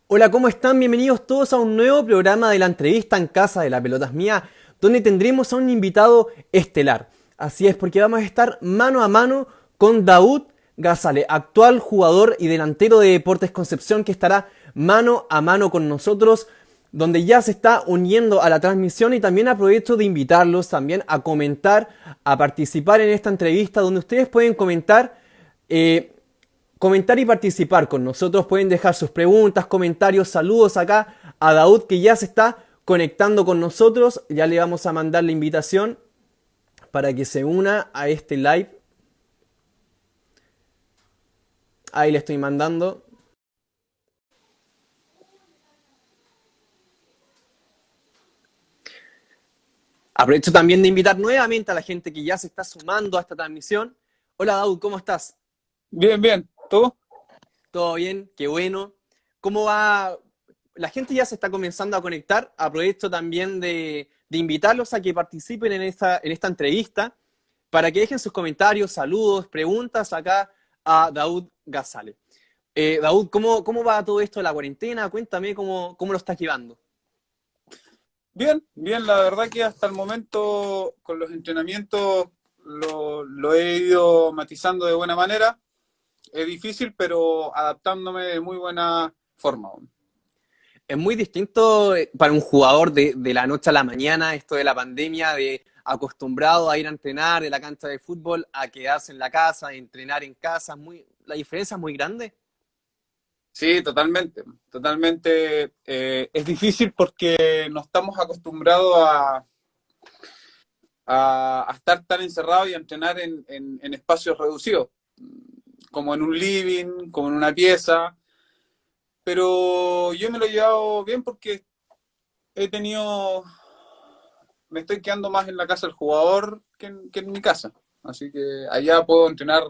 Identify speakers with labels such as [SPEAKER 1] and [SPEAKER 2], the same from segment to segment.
[SPEAKER 1] Hola, ¿cómo están? Bienvenidos todos a un nuevo programa de la entrevista en casa de La Pelota es Mía, donde tendremos a un invitado estelar. Así es, porque vamos a estar mano a mano con Daud Gazale, actual jugador y delantero de Deportes Concepción, que estará mano a mano con nosotros, donde ya se está uniendo a la transmisión. Y también aprovecho de invitarlos también a comentar, a participar en esta entrevista, donde ustedes pueden eh, comentar y participar con nosotros. Pueden dejar sus preguntas, comentarios, saludos acá a Daud, que ya se está conectando con nosotros. Ya le vamos a mandar la invitación para que se una a este live. Ahí le estoy mandando. Aprovecho también de invitar nuevamente a la gente que ya se está sumando a esta transmisión. Hola Daud, ¿cómo estás?
[SPEAKER 2] Bien, bien. ¿Tú?
[SPEAKER 1] ¿Todo bien? Qué bueno. ¿Cómo va? La gente ya se está comenzando a conectar. Aprovecho también de invitarlos a que participen en esta entrevista para que dejen sus comentarios, saludos, preguntas acá a Daud Gazale. Daud, ¿cómo va todo esto de la cuarentena? Cuéntame cómo lo estás llevando.
[SPEAKER 2] Bien, bien. La verdad que hasta el momento con los entrenamientos lo he ido matizando de buena manera. Es difícil, pero adaptándome de muy buena forma.
[SPEAKER 1] Es muy distinto para un jugador de la noche a la mañana, esto de la pandemia, de acostumbrado a ir a entrenar en la cancha de fútbol, a quedarse en la casa, a entrenar en casa. La diferencia es muy grande.
[SPEAKER 2] Sí, totalmente. Totalmente. Es difícil porque no estamos acostumbrados a estar tan encerrados y a entrenar en espacios reducidos, como en un living, como en una pieza. Pero yo me lo he llevado bien porque he tenido, me estoy quedando más en la casa del jugador que en mi casa. Así que allá puedo entrenar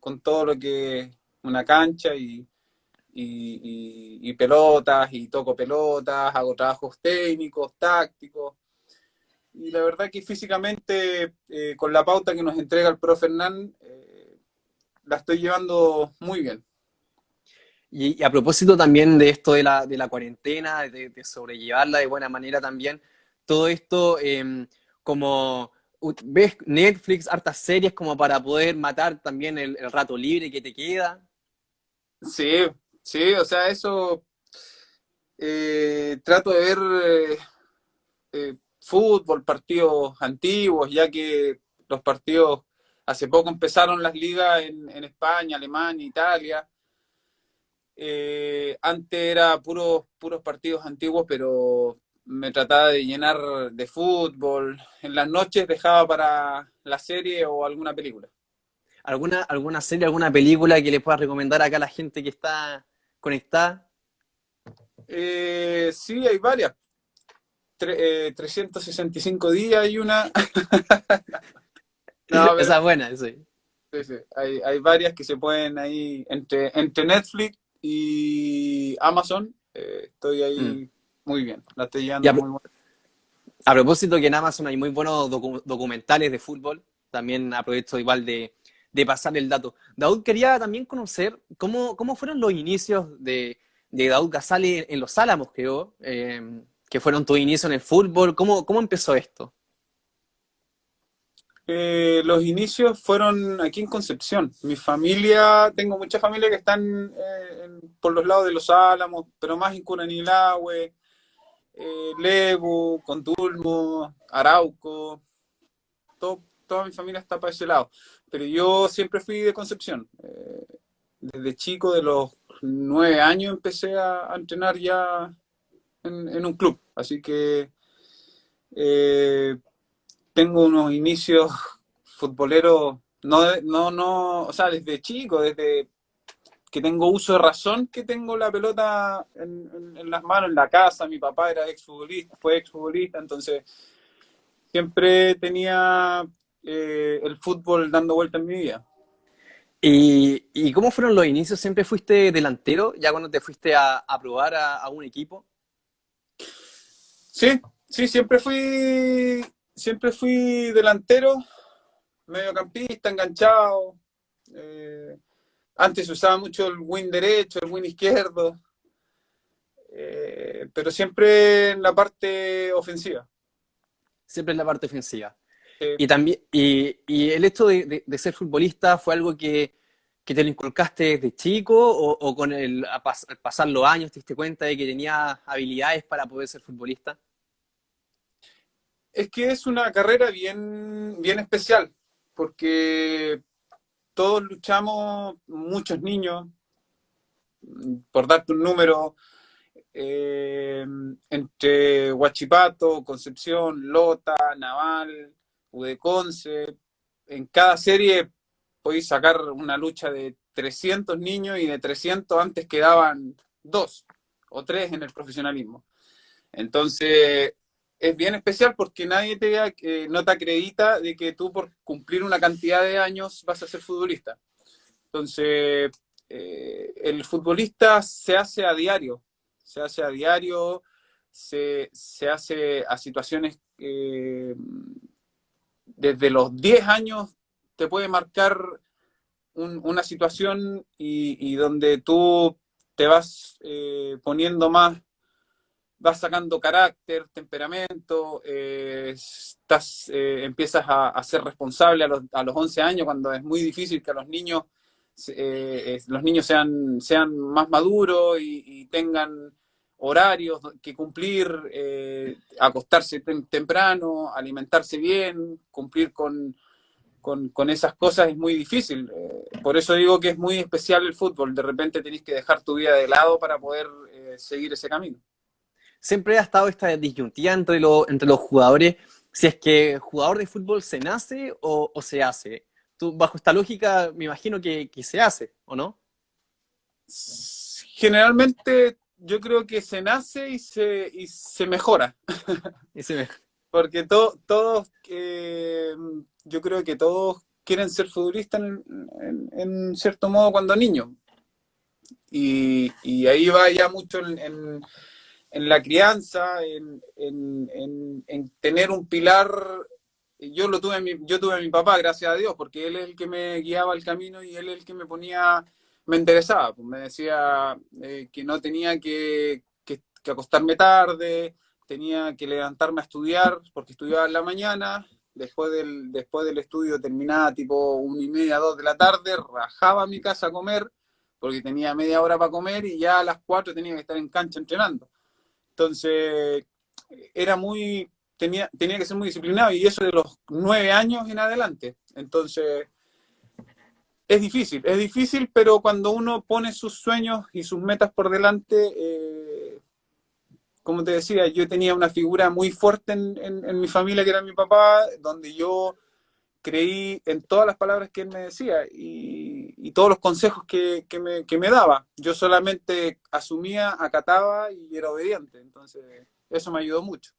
[SPEAKER 2] con todo lo que es una cancha y pelotas, y toco pelotas, hago trabajos técnicos, tácticos. Y la verdad que físicamente, con la pauta que nos entrega el profe Hernán, la estoy llevando muy bien.
[SPEAKER 1] Y a propósito también de esto de la cuarentena, de sobrellevarla de buena manera también, todo esto, como ves Netflix, hartas series como para poder matar también el rato libre que te queda.
[SPEAKER 2] Sí, sí, o sea, eso trato de ver fútbol, partidos antiguos, ya que los partidos, hace poco empezaron las ligas en España, Alemania, Italia. Antes era puros partidos antiguos, pero me trataba de llenar de fútbol. En las noches dejaba para la serie o alguna película.
[SPEAKER 1] ¿Alguna serie, alguna película que le puedas recomendar acá a la gente que está conectada?
[SPEAKER 2] Sí, hay varias. 365 días hay una. No, pero
[SPEAKER 1] Esa es buena, sí.
[SPEAKER 2] sí, sí. Hay varias que se pueden ahí entre Netflix y Amazon. Estoy
[SPEAKER 1] Mm.
[SPEAKER 2] ahí muy bien. La estoy
[SPEAKER 1] Y
[SPEAKER 2] llevando muy bien.
[SPEAKER 1] a propósito que en Amazon hay muy buenos documentales de fútbol, también aprovecho igual de pasar el dato. Daud, quería también conocer cómo fueron los inicios de Daud Gazale en Los Álamos, creo, que fueron tus inicios en el fútbol. ¿Cómo empezó esto?
[SPEAKER 2] Los inicios fueron aquí en Concepción. Mi familia, tengo mucha familia que están por los lados de Los Álamos, pero más en Curanilahue, Lebu, Contulmo, Arauco. Toda mi familia está para ese lado. Pero yo siempre fui de Concepción. Desde chico, de los 9 años, empecé a entrenar ya en un club. Así que eh, tengo unos inicios futboleros, no, o sea, desde chico, desde que tengo uso de razón, que tengo la pelota en las manos, en la casa. Mi papá era exfutbolista, fue exfutbolista, entonces siempre tenía el fútbol dando vuelta en mi vida.
[SPEAKER 1] ¿Y cómo fueron los inicios? ¿Siempre fuiste delantero, ya cuando te fuiste a probar a un equipo?
[SPEAKER 2] Sí, sí, siempre fui delantero, mediocampista, enganchado. Eh, Antes se usaba mucho el win derecho, el win izquierdo. pero siempre en la parte ofensiva.
[SPEAKER 1] Siempre en la parte ofensiva.
[SPEAKER 2] Eh,
[SPEAKER 1] Y también, y el hecho de ser futbolista fue algo que te lo inculcaste desde chico o con al pasar los años te diste cuenta de que tenías habilidades para poder ser futbolista.
[SPEAKER 2] es que es una carrera bien, bien especial, porque todos luchamos, muchos niños, por darte un número, eh, entre Huachipato, Concepción, Lota, Naval, Udeconce, en cada serie podéis sacar una lucha de 300 niños y de 300 antes quedaban 2 o 3 en el profesionalismo. Entonces, es bien especial porque nadie no te acredita de que tú por cumplir una cantidad de años vas a ser futbolista. Entonces, el futbolista se hace a diario, se hace a diario, se hace a situaciones desde los 10 años te puede marcar una situación y donde tú te vas poniendo más, vas sacando carácter, temperamento, empiezas a ser responsable a los 11 años, cuando es muy difícil que a los niños sean más maduros y tengan horarios que cumplir, acostarse temprano, alimentarse bien, cumplir con esas cosas es muy difícil. Por eso digo que es muy especial el fútbol. De repente tenés que dejar tu vida de lado para poder seguir ese camino.
[SPEAKER 1] Siempre ha estado esta disyuntiva entre los jugadores, si es que jugador de fútbol se nace o se hace. Tú, bajo esta lógica, me imagino que se hace, ¿o no?
[SPEAKER 2] Generalmente yo creo que se nace y se mejora.
[SPEAKER 1] Ese me-
[SPEAKER 2] Porque todos, yo creo que todos quieren ser futbolistas en cierto modo cuando niños. Y ahí va ya mucho en la crianza, en tener un pilar. Yo tuve a mi papá, gracias a Dios, porque él es el que me guiaba el camino y él es el que me interesaba. Pues me decía que no tenía que acostarme tarde, tenía que levantarme a estudiar, porque estudiaba en la mañana. Después del estudio terminaba tipo 1:30, 2 de la tarde, rajaba a mi casa a comer, porque tenía media hora para comer y ya a las 4 tenía que estar en cancha entrenando. Entonces, tenía que ser muy disciplinado y eso de los 9 años en adelante. Entonces, es difícil, pero cuando uno pone sus sueños y sus metas por delante, como te decía, yo tenía una figura muy fuerte en mi familia, que era mi papá, donde yo creí en todas las palabras que él me decía y todos los consejos que me daba. Yo solamente asumía, acataba y era obediente. Entonces, eso me ayudó mucho.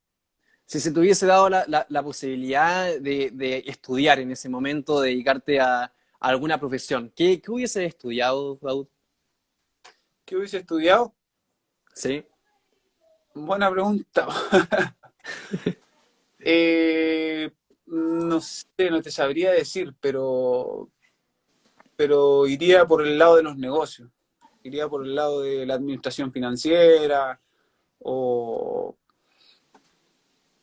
[SPEAKER 1] Si se te hubiese dado la posibilidad de estudiar en ese momento, de dedicarte a alguna profesión, ¿qué hubiese estudiado, Daud?
[SPEAKER 2] ¿Qué hubiese estudiado?
[SPEAKER 1] Sí.
[SPEAKER 2] Buena pregunta. Eh, no sé, no te sabría decir, pero iría por el lado de los negocios. Iría por el lado de la administración financiera o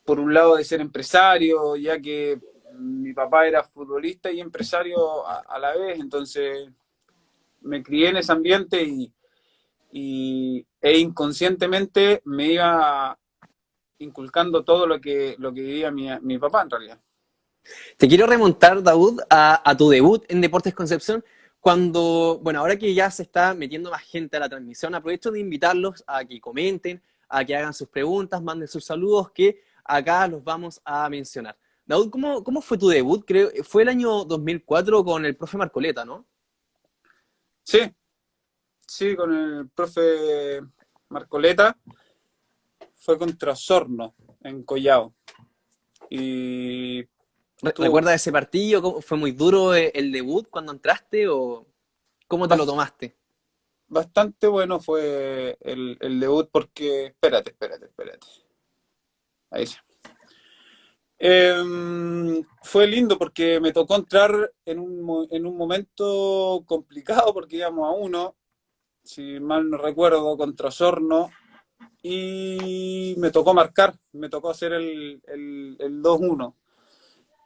[SPEAKER 2] por un lado de ser empresario, ya que mi papá era futbolista y empresario a la vez, entonces me crié en ese ambiente e inconscientemente me iba inculcando todo lo que vivía mi papá en realidad.
[SPEAKER 1] Te quiero remontar, Daud, a tu debut en Deportes Concepción, cuando, bueno, ahora que ya se está metiendo más gente a la transmisión, aprovecho de invitarlos a que comenten, a que hagan sus preguntas, manden sus saludos, que acá los vamos a mencionar. Daud, ¿cómo fue tu debut? Creo, fue el año 2004 con el profe Marcoleta, ¿no?
[SPEAKER 2] Sí, sí, con el profe Marcoleta fue contra Osorno en Collao. Y estuvo
[SPEAKER 1] ¿Recuerdas ese partido? ¿Fue muy duro el debut cuando entraste o cómo te lo tomaste?
[SPEAKER 2] bastante bueno fue el debut porque, espérate. Ahí sí. Fue lindo porque me tocó entrar en un momento complicado porque íbamos a uno, si mal no recuerdo, contra Osorno, y me tocó marcar, me tocó hacer el 2-1.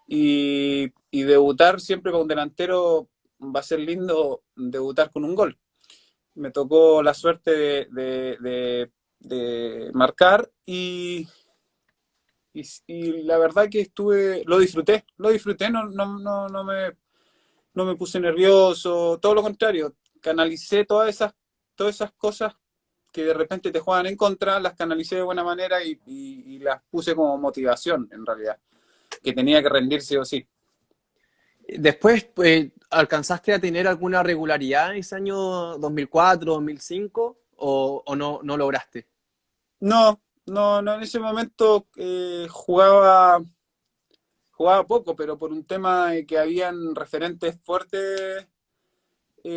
[SPEAKER 2] Y debutar siempre con un delantero va a ser lindo debutar con un gol. Me tocó la suerte de marcar y la verdad que lo disfruté, no me puse nervioso, todo lo contrario, canalicé todas esas cosas que de repente te juegan en contra, las canalicé de buena manera y las puse como motivación en realidad, que tenía que rendir sí o sí.
[SPEAKER 1] Después, pues, ¿alcanzaste a tener alguna regularidad en ese año 2004, 2005 o no lograste?
[SPEAKER 2] No, no, en ese momento jugaba poco, pero por un tema de que habían referentes fuertes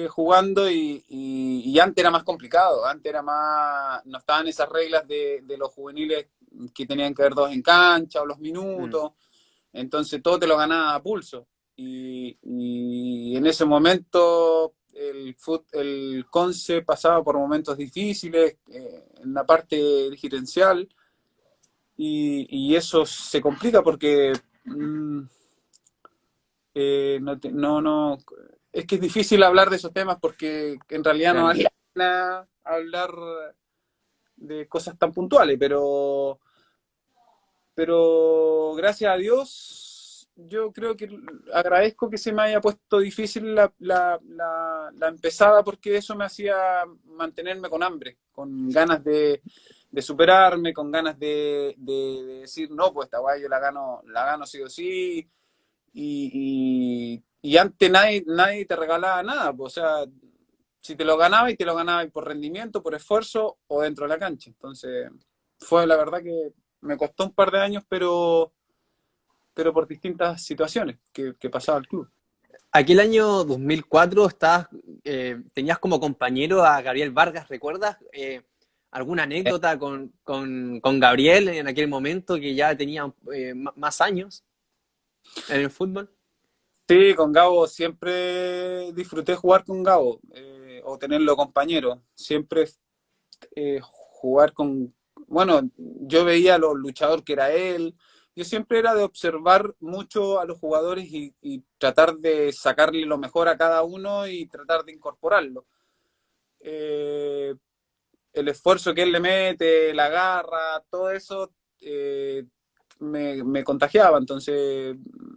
[SPEAKER 2] jugando y antes era más complicado, antes era más, no estaban esas reglas de los juveniles que tenían que ver dos en cancha o los
[SPEAKER 1] Mm,
[SPEAKER 2] minutos, entonces todo te lo ganaba a pulso. Y en ese momento el Conce pasaba por momentos difíciles en la parte gerencial y eso se complica porque no, es que es difícil hablar de esos temas porque en realidad no
[SPEAKER 1] claro.
[SPEAKER 2] vale la pena hablar de cosas tan puntuales, pero gracias a Dios yo creo que agradezco que se me haya puesto difícil la empezada porque eso me hacía mantenerme con hambre, con ganas de superarme, con ganas de decir, no, pues esta guay yo la gano sí o sí, y antes nadie te regalaba nada, pues, o sea, si te lo ganaba y te lo ganaba por rendimiento, por esfuerzo o dentro de la cancha. Entonces, fue la verdad que me costó un par de años, pero por distintas situaciones que pasaba el club.
[SPEAKER 1] Aquel año 2004 tenías como compañero a Gabriel Vargas, ¿recuerdas? ¿Alguna anécdota con Gabriel en aquel momento que ya tenía más años en el fútbol?
[SPEAKER 2] Sí, con Gabo siempre disfruté jugar con Gabo o tenerlo compañero. Siempre jugar con... Bueno, yo veía lo luchador que era él. Yo siempre era de observar mucho a los jugadores y tratar de sacarle lo mejor a cada uno y tratar de incorporarlo. Eh, el esfuerzo que él le mete, la garra, todo eso me contagiaba. Entonces,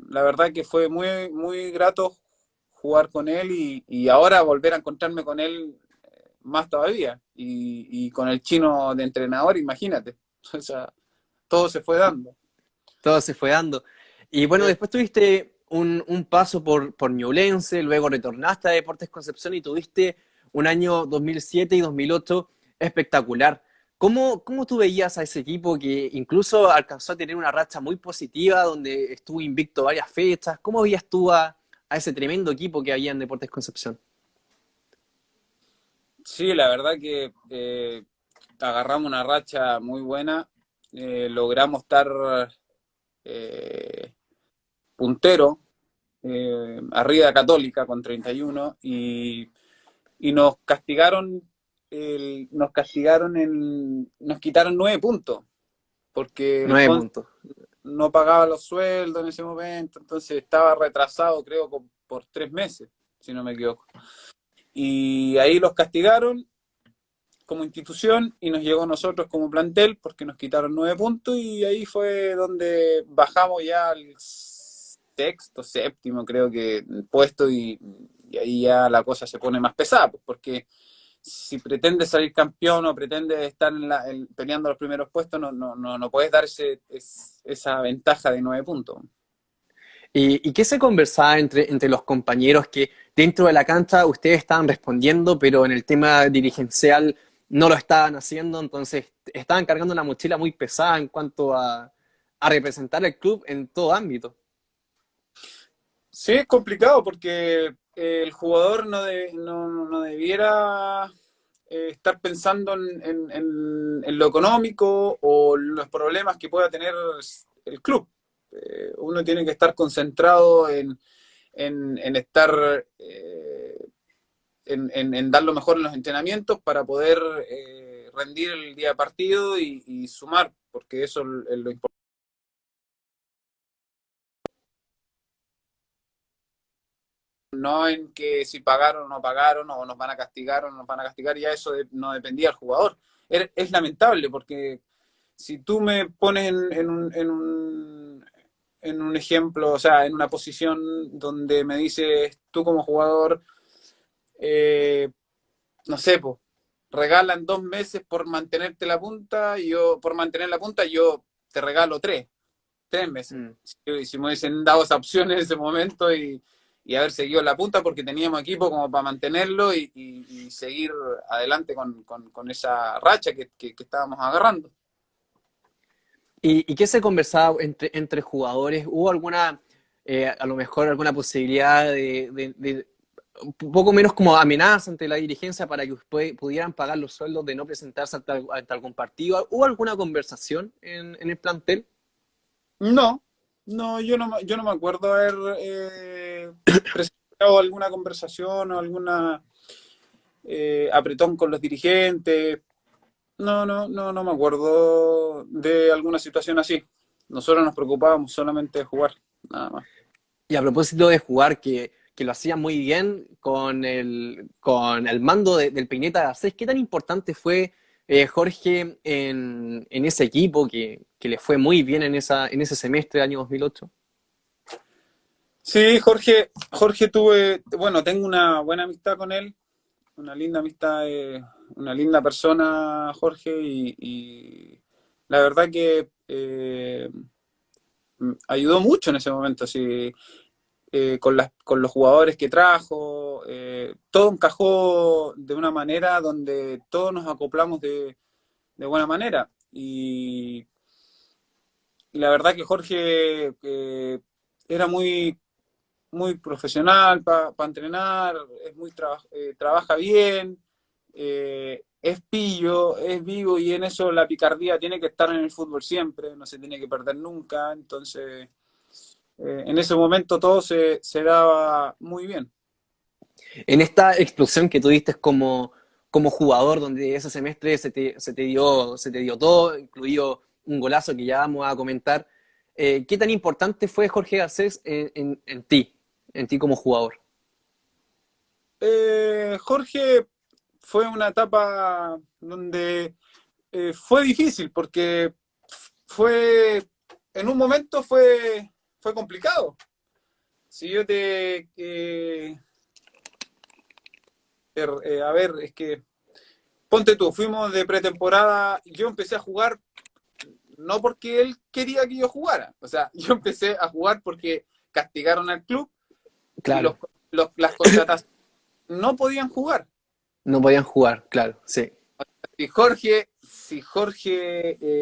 [SPEAKER 2] la verdad que fue muy, muy grato jugar con él y ahora volver a encontrarme con él más todavía. Y con el chino de entrenador, imagínate. O sea, todo se fue dando.
[SPEAKER 1] Todo se fue dando. Y bueno,
[SPEAKER 2] Sí,
[SPEAKER 1] después tuviste un paso por Ñublense, luego retornaste a Deportes Concepción y tuviste un año 2007 y 2008 espectacular. ¿Cómo tú veías a ese equipo que incluso alcanzó a tener una racha muy positiva, donde estuvo invicto varias fechas? ¿Cómo veías tú a ese tremendo equipo que había en Deportes Concepción?
[SPEAKER 2] sí, la verdad que agarramos una racha muy buena. Logramos estar eh, puntero arriba de Católica con 31 y nos castigaron nos quitaron 9 puntos porque el
[SPEAKER 1] 9
[SPEAKER 2] Conce
[SPEAKER 1] puntos.
[SPEAKER 2] no pagaba los sueldos en ese momento, entonces estaba retrasado creo por 3 meses, si no me equivoco. Y ahí los castigaron como institución y nos llegó a nosotros como plantel porque nos quitaron 9 puntos y ahí fue donde bajamos ya al sexto, séptimo creo que puesto y ahí ya la cosa se pone más pesada, pues, porque si pretendes salir campeón o pretendes estar peleando los primeros puestos, no puedes dar esa ventaja de 9 puntos.
[SPEAKER 1] ¿Y qué se conversaba entre los compañeros que dentro de la cancha ustedes estaban respondiendo, pero en el tema dirigencial no lo estaban haciendo? Entonces estaban cargando una mochila muy pesada en cuanto a representar el club en todo ámbito.
[SPEAKER 2] Sí, es complicado porque el jugador no debiera estar pensando en lo económico o los problemas que pueda tener el club. Uno tiene que estar concentrado en estar, en dar lo mejor en los entrenamientos para poder rendir el día de partido y sumar, porque eso es lo importante. No en que si pagaron o no pagaron, o nos van a castigar o no nos van a castigar, ya eso no dependía del jugador. Es lamentable, porque si tú me pones en un ejemplo, o sea, en una posición donde me dices, tú como jugador, eh, no sé, pues, regalan 2 meses por mantenerte la punta, y yo, por mantener la punta, yo te regalo 3 meses.
[SPEAKER 1] Mm.
[SPEAKER 2] Si me hubiesen dado esa opción en ese momento y haber seguido la punta, porque teníamos equipo como para mantenerlo y seguir adelante con esa racha que estábamos agarrando.
[SPEAKER 1] ¿Y qué se conversaba entre jugadores? ¿Hubo alguna, a lo mejor alguna posibilidad de un poco menos como amenaza ante la dirigencia para que pudieran pagar los sueldos de no presentarse ante algún partido? ¿Hubo alguna conversación en el plantel?
[SPEAKER 2] No, no, yo no me acuerdo haber presentado alguna conversación o alguna apretón con los dirigentes. No me acuerdo de alguna situación así. Nosotros nos preocupábamos solamente de jugar, nada más.
[SPEAKER 1] Y a propósito de jugar, que lo hacía muy bien con el mando del Peineta Garcés, ¿qué tan importante fue Jorge en ese equipo que le fue muy bien en ese semestre del año 2008?
[SPEAKER 2] Sí, Jorge bueno, tengo una buena amistad con él, una linda amistad, una linda persona, Jorge, y la verdad que ayudó mucho en ese momento, sí, con los jugadores que trajo, todo encajó de una manera donde todos nos acoplamos de buena manera. Y la verdad que Jorge era muy profesional para entrenar, trabaja bien, es pillo, es vivo, y en eso la picardía tiene que estar en el fútbol siempre, no se tiene que perder nunca. Entonces, en ese momento todo se daba muy bien.
[SPEAKER 1] En esta explosión que tuviste como jugador, donde ese semestre se te dio todo, incluido un golazo que ya vamos a comentar, ¿qué tan importante fue Jorge Garcés en ti como jugador?
[SPEAKER 2] Jorge fue una etapa donde fue difícil, porque fue, en un momento fue complicado. Si yo a ver, es que, ponte tú, fuimos de pretemporada, yo empecé a jugar no porque él quería que yo jugara, o sea, yo empecé a jugar porque castigaron al club y
[SPEAKER 1] Claro,
[SPEAKER 2] las contrataciones no podían jugar.
[SPEAKER 1] no podían jugar, claro, sí.
[SPEAKER 2] Si Jorge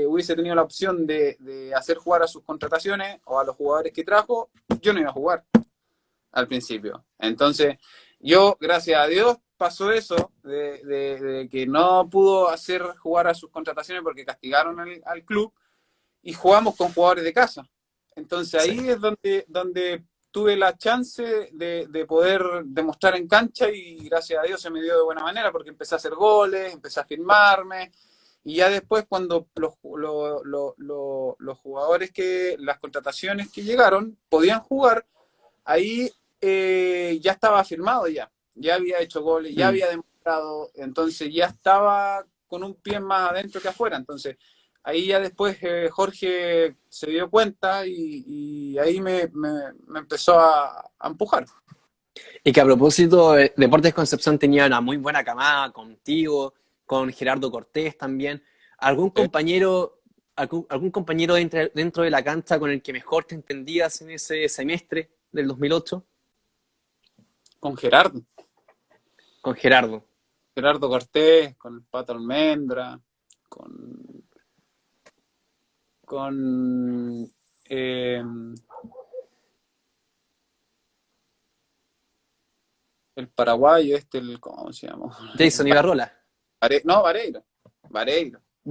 [SPEAKER 2] hubiese tenido la opción de hacer jugar a sus contrataciones o a los jugadores que trajo, yo no iba a jugar al principio. Entonces, yo, gracias a Dios, pasó eso de que no pudo hacer jugar a sus contrataciones porque castigaron al club, y jugamos con jugadores de casa. Entonces
[SPEAKER 1] Sí.
[SPEAKER 2] ahí es donde tuve la chance de poder demostrar en cancha, y gracias a Dios se me dio de buena manera, porque empecé a hacer goles, empecé a firmarme, y ya después, cuando los jugadores, las contrataciones que llegaron podían jugar, ahí ya estaba firmado, ya había hecho goles, ya
[SPEAKER 1] Mm.
[SPEAKER 2] había demostrado, entonces ya estaba con un pie más adentro que afuera. Entonces ahí ya después Jorge se dio cuenta, y ahí me empezó a empujar.
[SPEAKER 1] Y que a propósito, Deportes Concepción tenía una muy buena camada contigo, con Gerardo Cortés también. ¿Algún
[SPEAKER 2] ¿Sí?
[SPEAKER 1] compañero, algún compañero dentro de la cancha con el que mejor te entendías en ese semestre del 2008?
[SPEAKER 2] Con
[SPEAKER 1] Con Gerardo.
[SPEAKER 2] Gerardo Cortés, con el Pato Almendra, con, con el paraguayo ¿cómo se llama?
[SPEAKER 1] Jason Ibarrola.
[SPEAKER 2] No, Vareiro.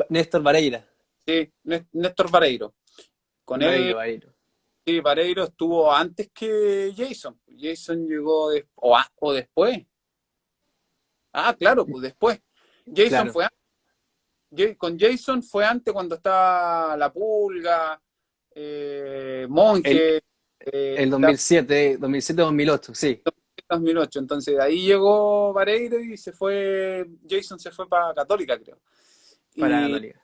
[SPEAKER 1] Néstor Vareira.
[SPEAKER 2] Sí, Néstor Vareiro. Con él,
[SPEAKER 1] Vareiro.
[SPEAKER 2] sí, Vareiro estuvo antes que Jason. Jason llegó o después. Ah, claro, pues después. Jason
[SPEAKER 1] Claro.
[SPEAKER 2] fue antes. Con Jason fue antes cuando estaba La Pulga,
[SPEAKER 1] El,
[SPEAKER 2] Monje,
[SPEAKER 1] el
[SPEAKER 2] estaba
[SPEAKER 1] 2007, 2007-2008, sí,
[SPEAKER 2] en 2008. Entonces de ahí llegó Vareiro y Jason se fue para Católica, creo.
[SPEAKER 1] para
[SPEAKER 2] Y,
[SPEAKER 1] Católica.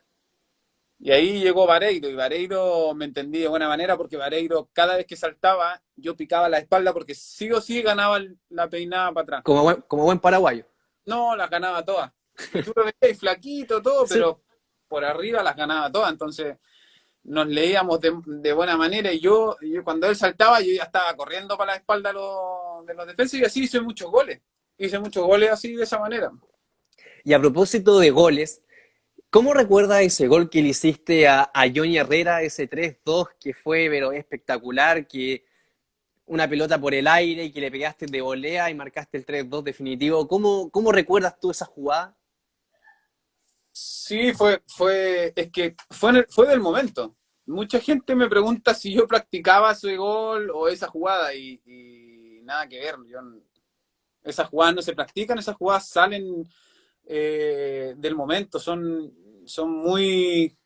[SPEAKER 2] y ahí llegó Vareiro, y Vareiro me entendí de buena manera porque Vareiro cada vez que saltaba yo picaba la espalda porque sí o sí ganaba la peinada para atrás.
[SPEAKER 1] Como buen paraguayo.
[SPEAKER 2] No, las ganaba todas. Y tú lo veías flaquito, todo,
[SPEAKER 1] Sí.
[SPEAKER 2] pero por arriba las ganaba todas. Entonces nos leíamos de buena manera y yo cuando él saltaba yo ya estaba corriendo para la espalda de los defensas y así hice muchos goles. Hice muchos goles así de esa manera.
[SPEAKER 1] Y a propósito de goles, ¿cómo recuerdas ese gol que le hiciste a Johnny Herrera, ese 3-2 que fue pero espectacular, que una pelota por el aire y que le pegaste de volea y marcaste el 3-2 definitivo? ¿Cómo recuerdas tú esa jugada?
[SPEAKER 2] Sí, es que fue del momento. Mucha gente me pregunta si yo practicaba ese gol o esa jugada y nada que ver. Esas jugadas no se practican, esas jugadas salen del momento, son muy...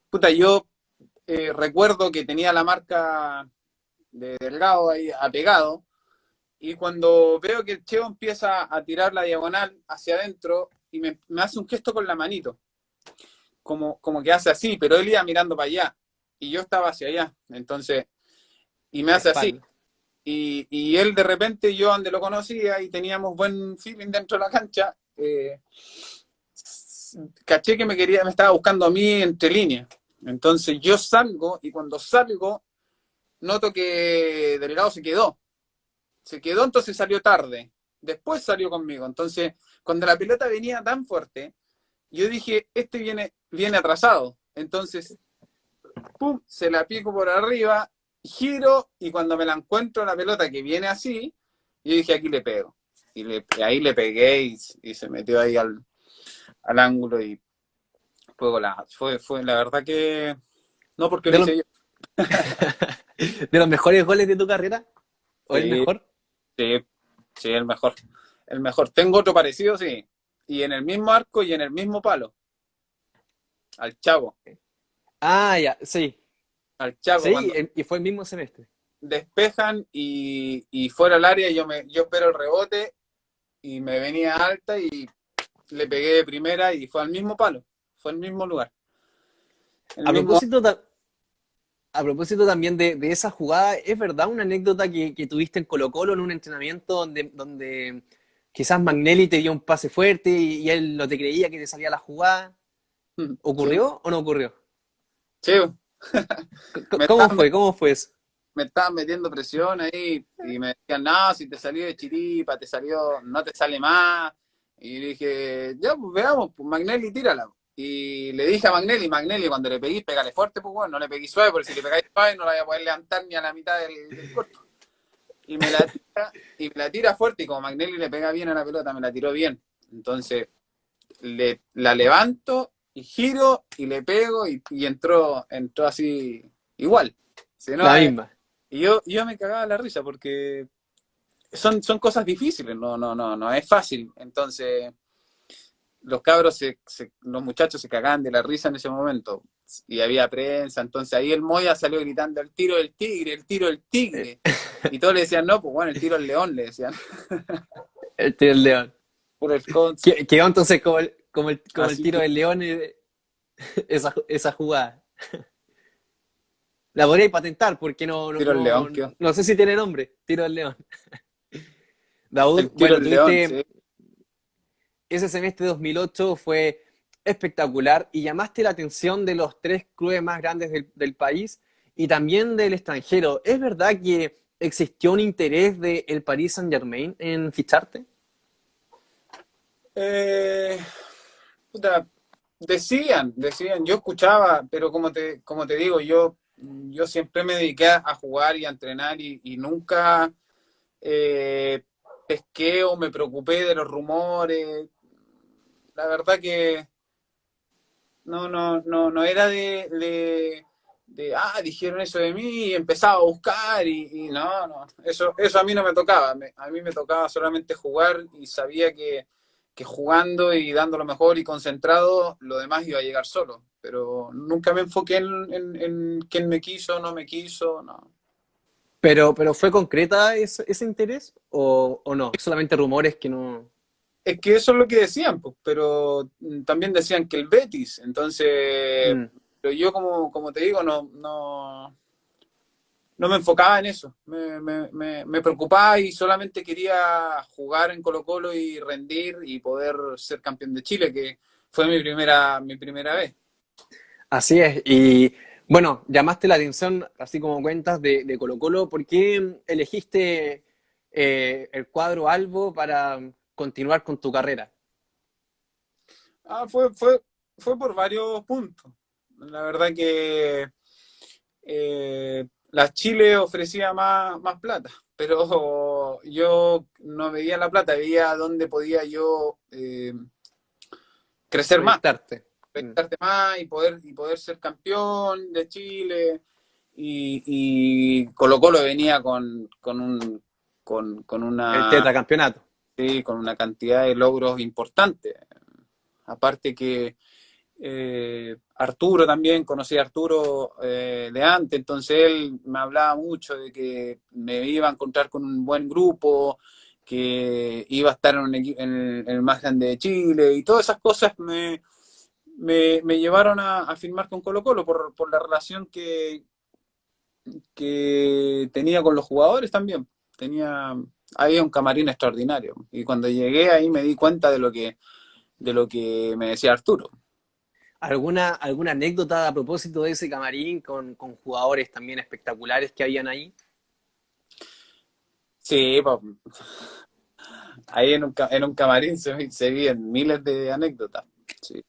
[SPEAKER 2] Puta, yo recuerdo que tenía la marca de Delgado ahí apegado y cuando veo que el Cheo empieza a tirar la diagonal hacia adentro y me hace un gesto con la manito, como que hace así, pero él iba mirando para allá y yo estaba hacia allá, entonces, y me
[SPEAKER 1] De
[SPEAKER 2] hace así.
[SPEAKER 1] espalda.
[SPEAKER 2] Y él de repente, yo donde lo conocía y teníamos buen feeling dentro de la cancha, caché que me estaba buscando a mí entre líneas. Entonces yo salgo y cuando salgo noto que Delgado se quedó, entonces salió tarde, después salió conmigo. Entonces cuando la pelota venía tan fuerte, yo dije, este viene atrasado. Entonces, pum, se la pico por arriba, giro y cuando me la encuentro la pelota que viene así, yo dije, aquí le pego. Ahí le pegué y se metió ahí al ángulo y fue la verdad que no porque lo
[SPEAKER 1] De los,
[SPEAKER 2] hice yo.
[SPEAKER 1] de los mejores goles de tu carrera, o el
[SPEAKER 2] Sí,
[SPEAKER 1] mejor.
[SPEAKER 2] sí, sí, el mejor. El mejor. Tengo otro parecido, sí. Y en el mismo arco y en el mismo palo. Al Chavo.
[SPEAKER 1] Ah, ya, sí.
[SPEAKER 2] Al Chavo,
[SPEAKER 1] Sí,
[SPEAKER 2] cuando
[SPEAKER 1] y fue el mismo semestre.
[SPEAKER 2] despejan y fuera al área, yo espero el rebote y me venía alta y le pegué de primera y fue al mismo palo. Fue al mismo lugar. El
[SPEAKER 1] A
[SPEAKER 2] mismo.
[SPEAKER 1] propósito, a propósito también de esa jugada, ¿es verdad una anécdota que tuviste en Colo-Colo en un entrenamiento donde quizás Magnelli te dio un pase fuerte y él no te creía que te salía la jugada?
[SPEAKER 2] Sí,
[SPEAKER 1] ¿Ocurrió o no ocurrió?
[SPEAKER 2] sí. Me
[SPEAKER 1] ¿Cómo
[SPEAKER 2] estaban
[SPEAKER 1] fue? ¿Cómo fue eso?
[SPEAKER 2] me estaban metiendo presión ahí y me decían, no, si te salió de chiripa, no te sale más. Y dije, ya, pues veamos, pues Magnelli, tírala. Y le dije a Magnelli, cuando le peguís, pégale fuerte, pues bueno, no le peguís suave, porque si le pegáis suave no la voy a poder levantar ni a la mitad del cuerpo. Y me la tira fuerte, y como Magnelli le pega bien a la pelota, me la tiró bien. Entonces, la levanto y giro y le pego y entró así igual. Si no,
[SPEAKER 1] La misma.
[SPEAKER 2] y yo me cagaba la risa porque son cosas difíciles, no es fácil. Entonces, los cabros, los muchachos se cagaban de la risa en ese momento. Y había prensa, entonces ahí el Moya salió gritando el tiro del tigre, el tiro del
[SPEAKER 1] Eh,
[SPEAKER 2] tigre. Y todos le decían, no, pues bueno, el tiro del león, le decían.
[SPEAKER 1] el León.
[SPEAKER 2] Por el cons.
[SPEAKER 1] Quedó entonces como el
[SPEAKER 2] Así
[SPEAKER 1] tiro
[SPEAKER 2] que,
[SPEAKER 1] del León esa jugada. La podríais patentar porque
[SPEAKER 2] tiro del león, ¿qué?
[SPEAKER 1] no sé si tiene nombre. Tiro del León. Daud,
[SPEAKER 2] El tiro
[SPEAKER 1] bueno,
[SPEAKER 2] del león,
[SPEAKER 1] tuviste
[SPEAKER 2] sí.
[SPEAKER 1] ese semestre 2008 fue espectacular y llamaste la atención de los tres clubes más grandes del país y también del extranjero. ¿Es verdad que existió un interés del Paris Saint-Germain en ficharte?
[SPEAKER 2] Eh, puta, decían, yo escuchaba, pero como te digo, yo siempre me dediqué a jugar y a entrenar y nunca eh, pesqué o me preocupé de los rumores. La verdad que no era dijeron eso de mí y empezaba a buscar y no, eso a mí no me tocaba. A mí me tocaba solamente jugar y sabía que que jugando y dando lo mejor y concentrado, lo demás iba a llegar solo. Pero nunca me enfoqué en quién me quiso, no me quiso, no.
[SPEAKER 1] Pero ¿fue concreta ese interés o no? Solamente rumores que no...
[SPEAKER 2] Es que eso es lo que decían, pues, pero también decían que el Betis, entonces,
[SPEAKER 1] Mm.
[SPEAKER 2] pero yo como te digo, no me enfocaba en eso, me preocupaba y solamente quería jugar en Colo-Colo y rendir y poder ser campeón de Chile, que fue mi primera vez.
[SPEAKER 1] Así es. Y bueno, llamaste la atención, así como cuentas, de Colo-Colo. ¿Por qué elegiste el cuadro albo para continuar con tu carrera?
[SPEAKER 2] Fue por varios puntos. La verdad que la Chile ofrecía más plata, pero yo no veía la plata, veía dónde podía yo crecer más,
[SPEAKER 1] Proyectarte. Mm.
[SPEAKER 2] proyectarte más y poder ser campeón de Chile. Y Colo-Colo venía con
[SPEAKER 1] El
[SPEAKER 2] una,
[SPEAKER 1] tetracampeonato.
[SPEAKER 2] sí, con una cantidad de logros importantes. Aparte que Arturo también, conocí a Arturo de antes, entonces él me hablaba mucho de que me iba a encontrar con un buen grupo, que iba a estar en el más grande de Chile, y todas esas cosas me llevaron a firmar con Colo-Colo por la relación que tenía con los jugadores también. Había un camarín extraordinario, y cuando llegué ahí me di cuenta de lo que me decía Arturo.
[SPEAKER 1] ¿Alguna anécdota a propósito de ese camarín con jugadores también espectaculares que habían ahí?
[SPEAKER 2] Sí, ahí en un camarín se viven miles de anécdotas. Sí,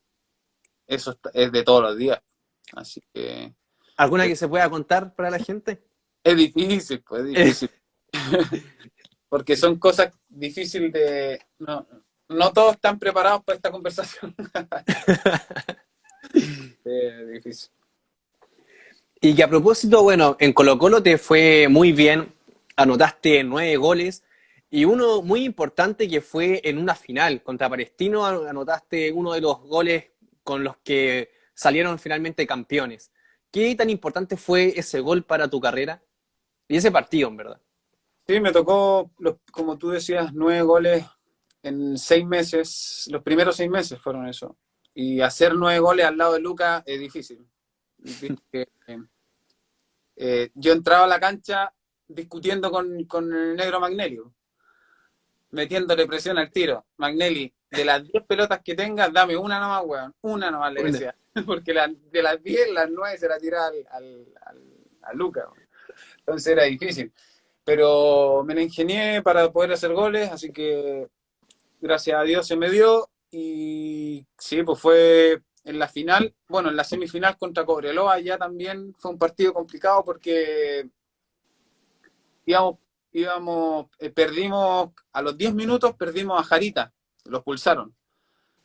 [SPEAKER 2] eso es de todos los días. Así que
[SPEAKER 1] ¿Alguna
[SPEAKER 2] es,
[SPEAKER 1] que se pueda contar para la gente?
[SPEAKER 2] es difícil, pues es difícil. Porque son cosas difíciles de... No, no todos están preparados para esta conversación. Es difícil.
[SPEAKER 1] Y que a propósito, bueno, en Colo-Colo te fue muy bien, anotaste 9 goles y uno muy importante que fue en una final contra Palestino, anotaste uno de los goles con los que salieron finalmente campeones. ¿Qué tan importante fue ese gol para tu carrera? Y ese partido, en verdad.
[SPEAKER 2] Sí, me tocó, como tú decías, 9 goles en 6 meses. Los primeros 6 meses fueron eso. Y hacer 9 goles al lado de Lucas es difícil. Difícil que, yo entraba a la cancha discutiendo con el negro Magnelli, metiéndole presión al tiro. Magnelli, de las 10 pelotas que tengas, dame una nomás, weón. Una nomás le
[SPEAKER 1] Una.
[SPEAKER 2] decía. Porque de las 10, las 9 se la tiraba a Lucas. Entonces era difícil. Pero me la ingenié para poder hacer goles, así que gracias a Dios se me dio. Y sí, pues fue en la final, bueno, en la semifinal contra Cobreloa ya también fue un partido complicado porque perdimos, a los 10 minutos perdimos a Jarita, los pulsaron.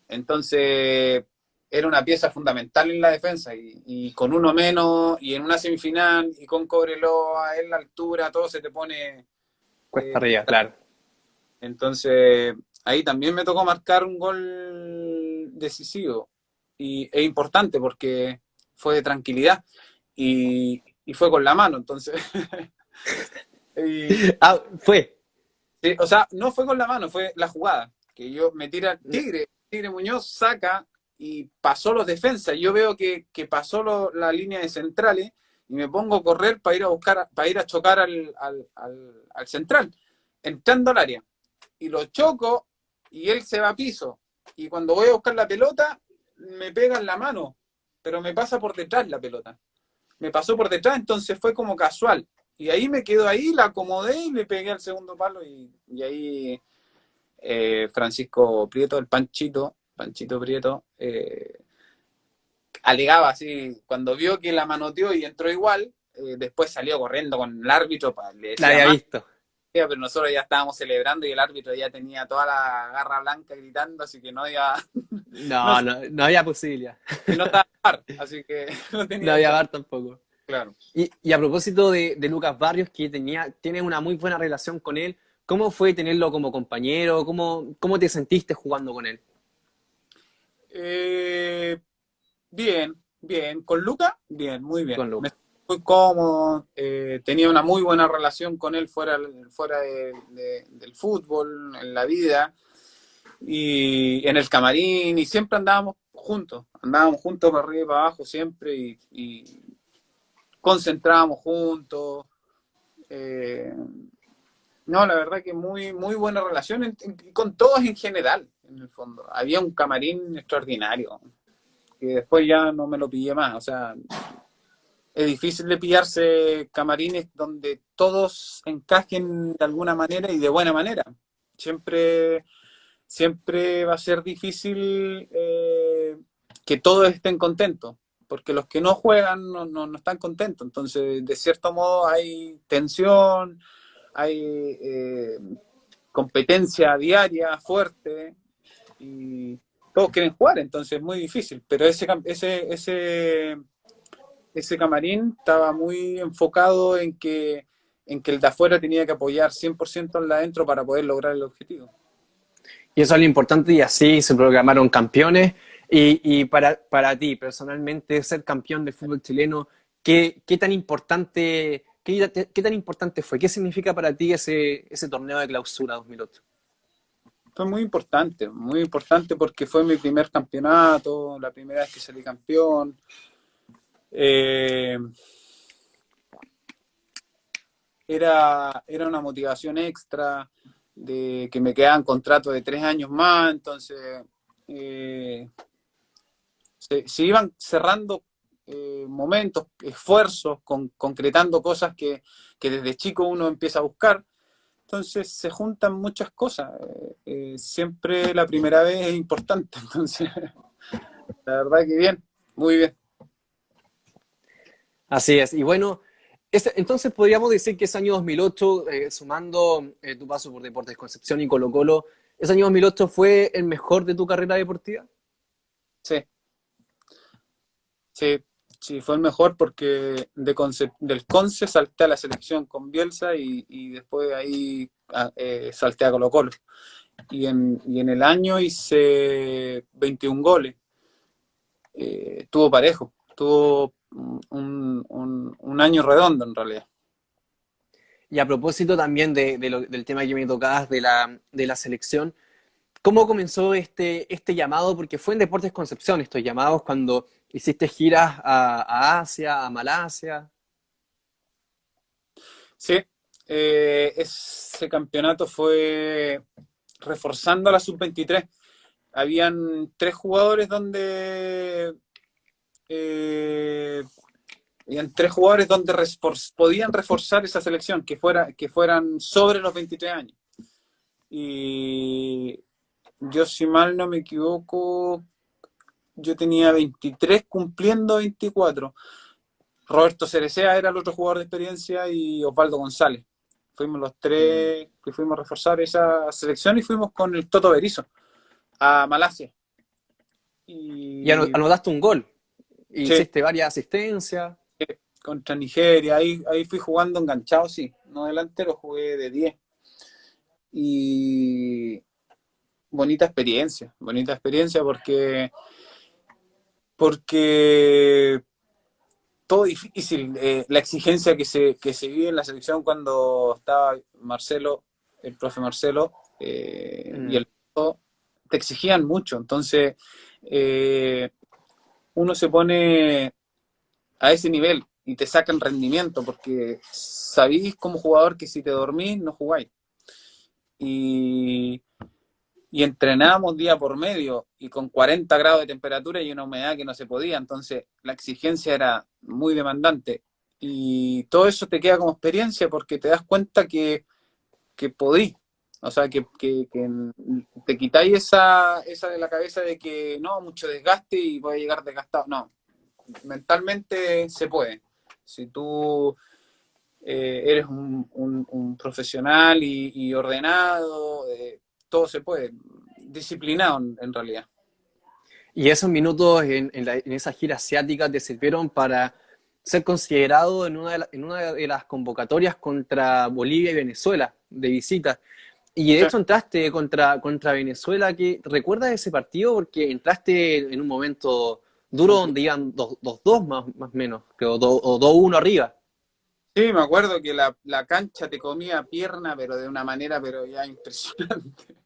[SPEAKER 2] Entonces era una pieza fundamental en la defensa y con uno menos y en una semifinal y con Cobreloa en la altura, todo se te pone...
[SPEAKER 1] Cuesta
[SPEAKER 2] eh,
[SPEAKER 1] arriba, claro.
[SPEAKER 2] entonces ahí también me tocó marcar un gol decisivo e importante porque fue de tranquilidad y fue con la mano, entonces... y,
[SPEAKER 1] Ah, fue.
[SPEAKER 2] sí, o sea, no fue con la mano, fue la jugada. Que yo me tira Tigre Muñoz saca y pasó los defensas. Yo veo que pasó la línea de centrales y me pongo a correr para ir a buscar, para ir a chocar al central, entrando al área. Y lo choco y él se va a piso. Y cuando voy a buscar la pelota, me pega en la mano, pero me pasa por detrás la pelota. Me pasó por detrás, entonces fue como casual. Y ahí me quedo ahí, la acomodé y le pegué al segundo palo y ahí Francisco Prieto, el Panchito Prieto, alegaba así, cuando vio que la manoteó y entró igual, después salió corriendo con el árbitro, le
[SPEAKER 1] La
[SPEAKER 2] decía
[SPEAKER 1] había
[SPEAKER 2] más,
[SPEAKER 1] visto.
[SPEAKER 2] pero nosotros ya estábamos celebrando y el árbitro ya tenía toda la garra blanca gritando, así que no iba, no,
[SPEAKER 1] No, no, no había posibilidad.
[SPEAKER 2] y no estaba VAR, así que no
[SPEAKER 1] No
[SPEAKER 2] tenía
[SPEAKER 1] había
[SPEAKER 2] opción,
[SPEAKER 1] bar tampoco.
[SPEAKER 2] claro.
[SPEAKER 1] Y a propósito de Lucas Barrios, que tiene una muy buena relación con él, ¿Cómo fue tenerlo como compañero? ¿Cómo te sentiste jugando con él?
[SPEAKER 2] Eh, Bien, bien. Con Luca, bien, muy bien.
[SPEAKER 1] Con
[SPEAKER 2] Me
[SPEAKER 1] Luca.
[SPEAKER 2] sentí muy cómodo, tenía una muy buena relación con él fuera del fútbol, en la vida y en el camarín, y siempre andábamos juntos para arriba y para abajo siempre y concentrábamos juntos. eh, no, la verdad que muy, muy buena relación con todos en general, en el fondo. Había un camarín extraordinario, que después ya no me lo pillé más, o sea, es difícil de pillarse camarines donde todos encajen de alguna manera y de buena manera. Siempre, siempre va a ser difícil que todos estén contentos, porque los que no juegan no están contentos. Entonces, de cierto modo, hay tensión, hay competencia diaria fuerte y todos quieren jugar, entonces es muy difícil. Pero ese camarín estaba muy enfocado en que el de afuera tenía que apoyar 100% al de adentro para poder lograr el objetivo.
[SPEAKER 1] Y eso es lo importante y así se programaron campeones. Y para ti, personalmente, ser campeón del fútbol chileno, ¿qué tan importante, qué tan importante fue? ¿Qué significa para ti ese torneo de clausura 2008?
[SPEAKER 2] Fue muy importante porque fue mi primer campeonato, la primera vez que salí campeón. Eh, era una motivación extra de que me quedaban contratos de 3 años más, entonces eh, se iban cerrando momentos, esfuerzos, concretando cosas que desde chico uno empieza a buscar. Entonces se juntan muchas cosas. Siempre la primera vez es importante. Entonces, la verdad que bien, muy bien.
[SPEAKER 1] Así es. Y bueno, entonces podríamos decir que ese año 2008, sumando tu paso por Deportes Concepción y Colo-Colo, ¿ese año 2008 fue el mejor de tu carrera deportiva?
[SPEAKER 2] Sí, sí, sí, fue el mejor porque del Conce salté a la selección con Bielsa y después ahí salté a Colo-Colo. Y en el año hice 21 goles. Tuvo parejo, tuvo un año redondo en realidad.
[SPEAKER 1] Y a propósito también del tema que me tocabas de la selección, ¿cómo comenzó este llamado? Porque fue en Deportes Concepción estos llamados cuando hiciste giras a Asia, a Malasia.
[SPEAKER 2] Sí, ese campeonato fue reforzando a la sub-23. Habían 3 jugadores eh, podían reforzar esa selección, que fueran sobre los 23 años. Y yo, si mal no me equivoco, yo tenía 23 cumpliendo 24. Roberto Cerecea era el otro jugador de experiencia y Osvaldo González. Fuimos los
[SPEAKER 1] Mm.
[SPEAKER 2] tres que fuimos a reforzar esa selección y fuimos con el Toto Berizzo a Malasia.
[SPEAKER 1] Y
[SPEAKER 2] Y
[SPEAKER 1] anotaste un gol. Y
[SPEAKER 2] sí,
[SPEAKER 1] hiciste varias asistencias.
[SPEAKER 2] contra Nigeria, ahí fui jugando enganchado, sí, no delantero, jugué de 10. Y bonita experiencia porque todo difícil, la exigencia que se vive en la selección cuando estaba Marcelo, el profe Marcelo, y
[SPEAKER 1] Mm.
[SPEAKER 2] el te exigían mucho, entonces eh, uno se pone a ese nivel y te sacan rendimiento porque sabéis como jugador que si te dormís no jugáis. Y, y entrenábamos día por medio y con 40 grados de temperatura y una humedad que no se podía, entonces la exigencia era muy demandante. Y todo eso te queda como experiencia porque te das cuenta que podís. O sea, que te quitáis esa de la cabeza de que no, mucho desgaste y voy a llegar desgastado. No, mentalmente se puede. Si tú eres un profesional y ordenado, todo se puede. Disciplinado en realidad.
[SPEAKER 1] Y esos minutos en esa gira asiática te sirvieron para ser considerado en una de las convocatorias contra Bolivia y Venezuela de visita. Y de
[SPEAKER 2] Sí,
[SPEAKER 1] hecho entraste contra Venezuela, que ¿recuerdas ese partido? Porque entraste en un momento duro donde iban 2-2 más o menos, creo, o 2-1 arriba.
[SPEAKER 2] sí, me acuerdo que la cancha te comía pierna, pero de una manera, pero ya impresionante.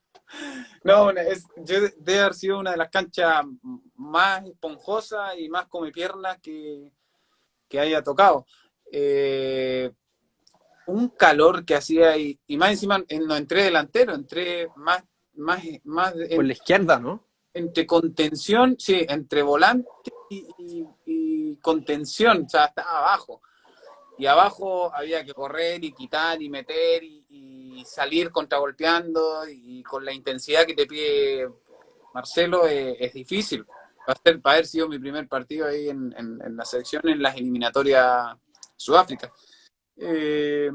[SPEAKER 2] No, debe haber sido una de las canchas más esponjosas y más come piernas que haya tocado. Eh, un calor que hacía y más encima no entré delantero, entré más
[SPEAKER 1] Por la izquierda, ¿no?
[SPEAKER 2] entre contención, sí, entre volante y contención, o sea, estaba abajo. Y abajo había que correr y quitar y meter y salir contragolpeando y con la intensidad que te pide Marcelo es difícil. Para haber sido mi primer partido ahí en la selección en las eliminatorias Sudáfrica. Eh,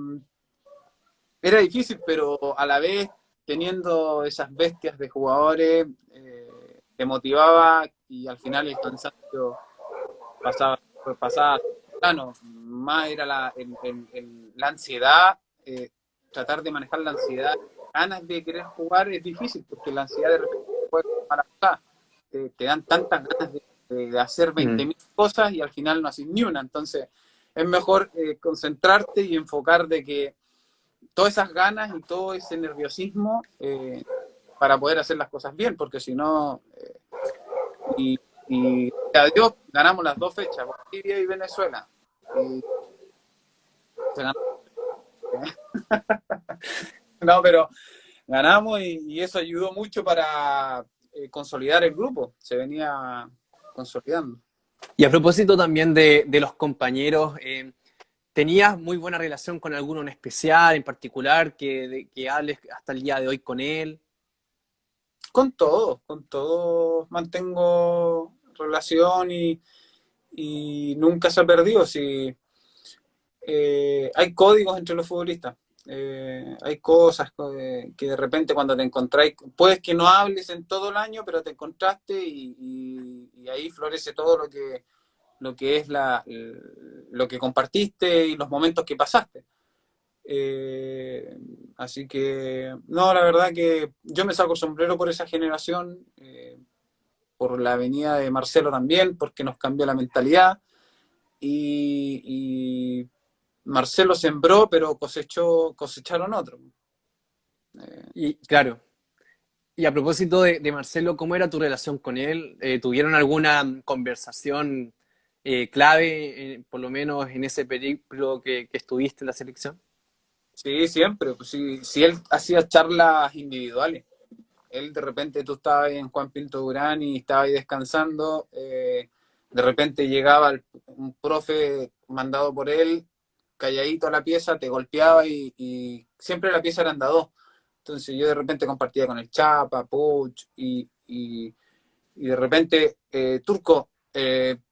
[SPEAKER 2] Era difícil, pero a la vez teniendo esas bestias de jugadores, te motivaba y al final el cansancio pasaba plano. Más era la ansiedad, tratar de manejar la ansiedad. Ganas de querer jugar es difícil porque la ansiedad de repente puede tomar a te dan tantas ganas de hacer
[SPEAKER 1] Mm.
[SPEAKER 2] 20.000 cosas y al final no haces ni una. Entonces es mejor concentrarte y enfocar de que todas esas ganas y todo ese nerviosismo para poder hacer las cosas bien, porque si no, y adiós, ganamos las dos fechas, Bolivia y Venezuela. Y se ganó. No, pero ganamos y eso ayudó mucho para consolidar el grupo, se venía consolidando.
[SPEAKER 1] Y a propósito también de los compañeros, ¿tenías muy buena relación con alguno en especial, en particular, que hables hasta el día de hoy con él?
[SPEAKER 2] Con todos mantengo relación y nunca se ha perdido. Si hay códigos entre los futbolistas. Hay cosas que de repente cuando te encontráis, puedes que no hables en todo el año, pero te encontraste y ahí florece todo lo que es lo que compartiste y los momentos que pasaste. Así que, no, la verdad que yo me saco el sombrero por esa generación, por la venida de Marcelo también, porque nos cambió la mentalidad y Marcelo sembró, pero cosecharon otro.
[SPEAKER 1] Y claro, y a propósito de Marcelo, ¿cómo era tu relación con él? ¿Tuvieron alguna conversación clave, por lo menos en ese periplo que estuviste en la selección?
[SPEAKER 2] Sí, siempre. Pues sí, si él hacía charlas individuales. Él de repente tú estabas ahí en Juan Pinto Durán y estabas ahí descansando. De repente llegaba un profe mandado por él, calladito a la pieza, te golpeaba y siempre la pieza eran de a dos. Entonces yo de repente compartía con el Chapa, Puch y de repente, Turco,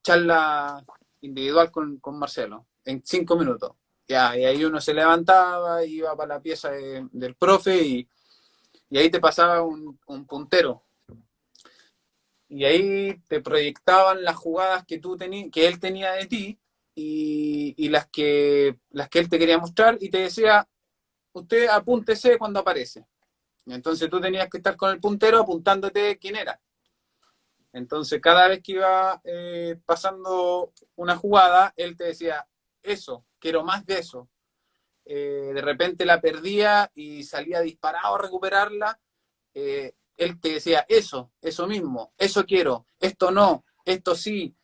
[SPEAKER 2] charla individual con Marcelo, en 5 minutos. Ya, y ahí uno se levantaba, iba para la pieza del profe y ahí te pasaba un puntero. Y ahí te proyectaban las jugadas que él tenía de ti y las que él te quería mostrar y te decía, usted apúntese cuando aparece. Y entonces tú tenías que estar con el puntero apuntándote quién era. Entonces, cada vez que iba pasando una jugada, él te decía, eso, quiero más de eso. De repente la perdía y salía disparado a recuperarla. Él te decía, eso mismo, eso quiero, esto no, esto sí,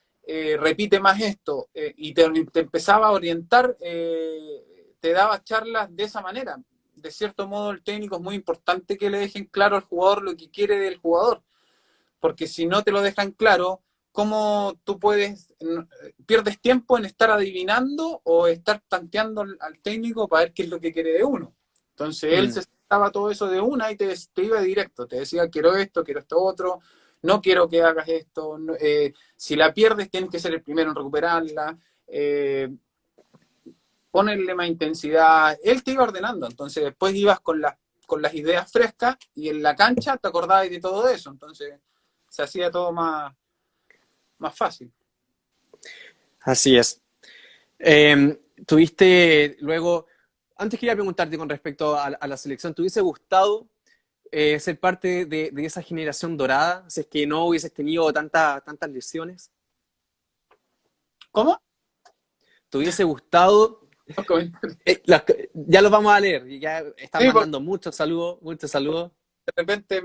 [SPEAKER 2] repite más esto. Y te empezaba a orientar, te daba charlas de esa manera. De cierto modo, el técnico es muy importante que le dejen claro al jugador lo que quiere del jugador porque si no te lo dejan claro, ¿cómo tú pierdes tiempo en estar adivinando o estar tanteando al técnico para ver qué es lo que quiere de uno? Entonces él
[SPEAKER 1] Mm.
[SPEAKER 2] se sacaba todo eso de una y te iba directo, te decía, quiero esto otro, no quiero que hagas esto, no, si la pierdes tienes que ser el primero en recuperarla, ponerle más intensidad, él te iba ordenando, entonces después ibas con las ideas frescas y en la cancha te acordabas de todo eso, entonces se hacía todo más fácil.
[SPEAKER 1] Así es. Tuviste luego antes quería preguntarte con respecto a la selección, ¿te hubiese gustado ser parte de esa generación dorada, si es que no hubieses tenido tantas lesiones?
[SPEAKER 2] ¿Cómo?
[SPEAKER 1] ¿Te hubiese gustado?
[SPEAKER 2] Los comentarios.
[SPEAKER 1] Ya los vamos a leer, y ya están
[SPEAKER 2] Sí, porque
[SPEAKER 1] mandando muchos saludos, muchos saludos.
[SPEAKER 2] de repente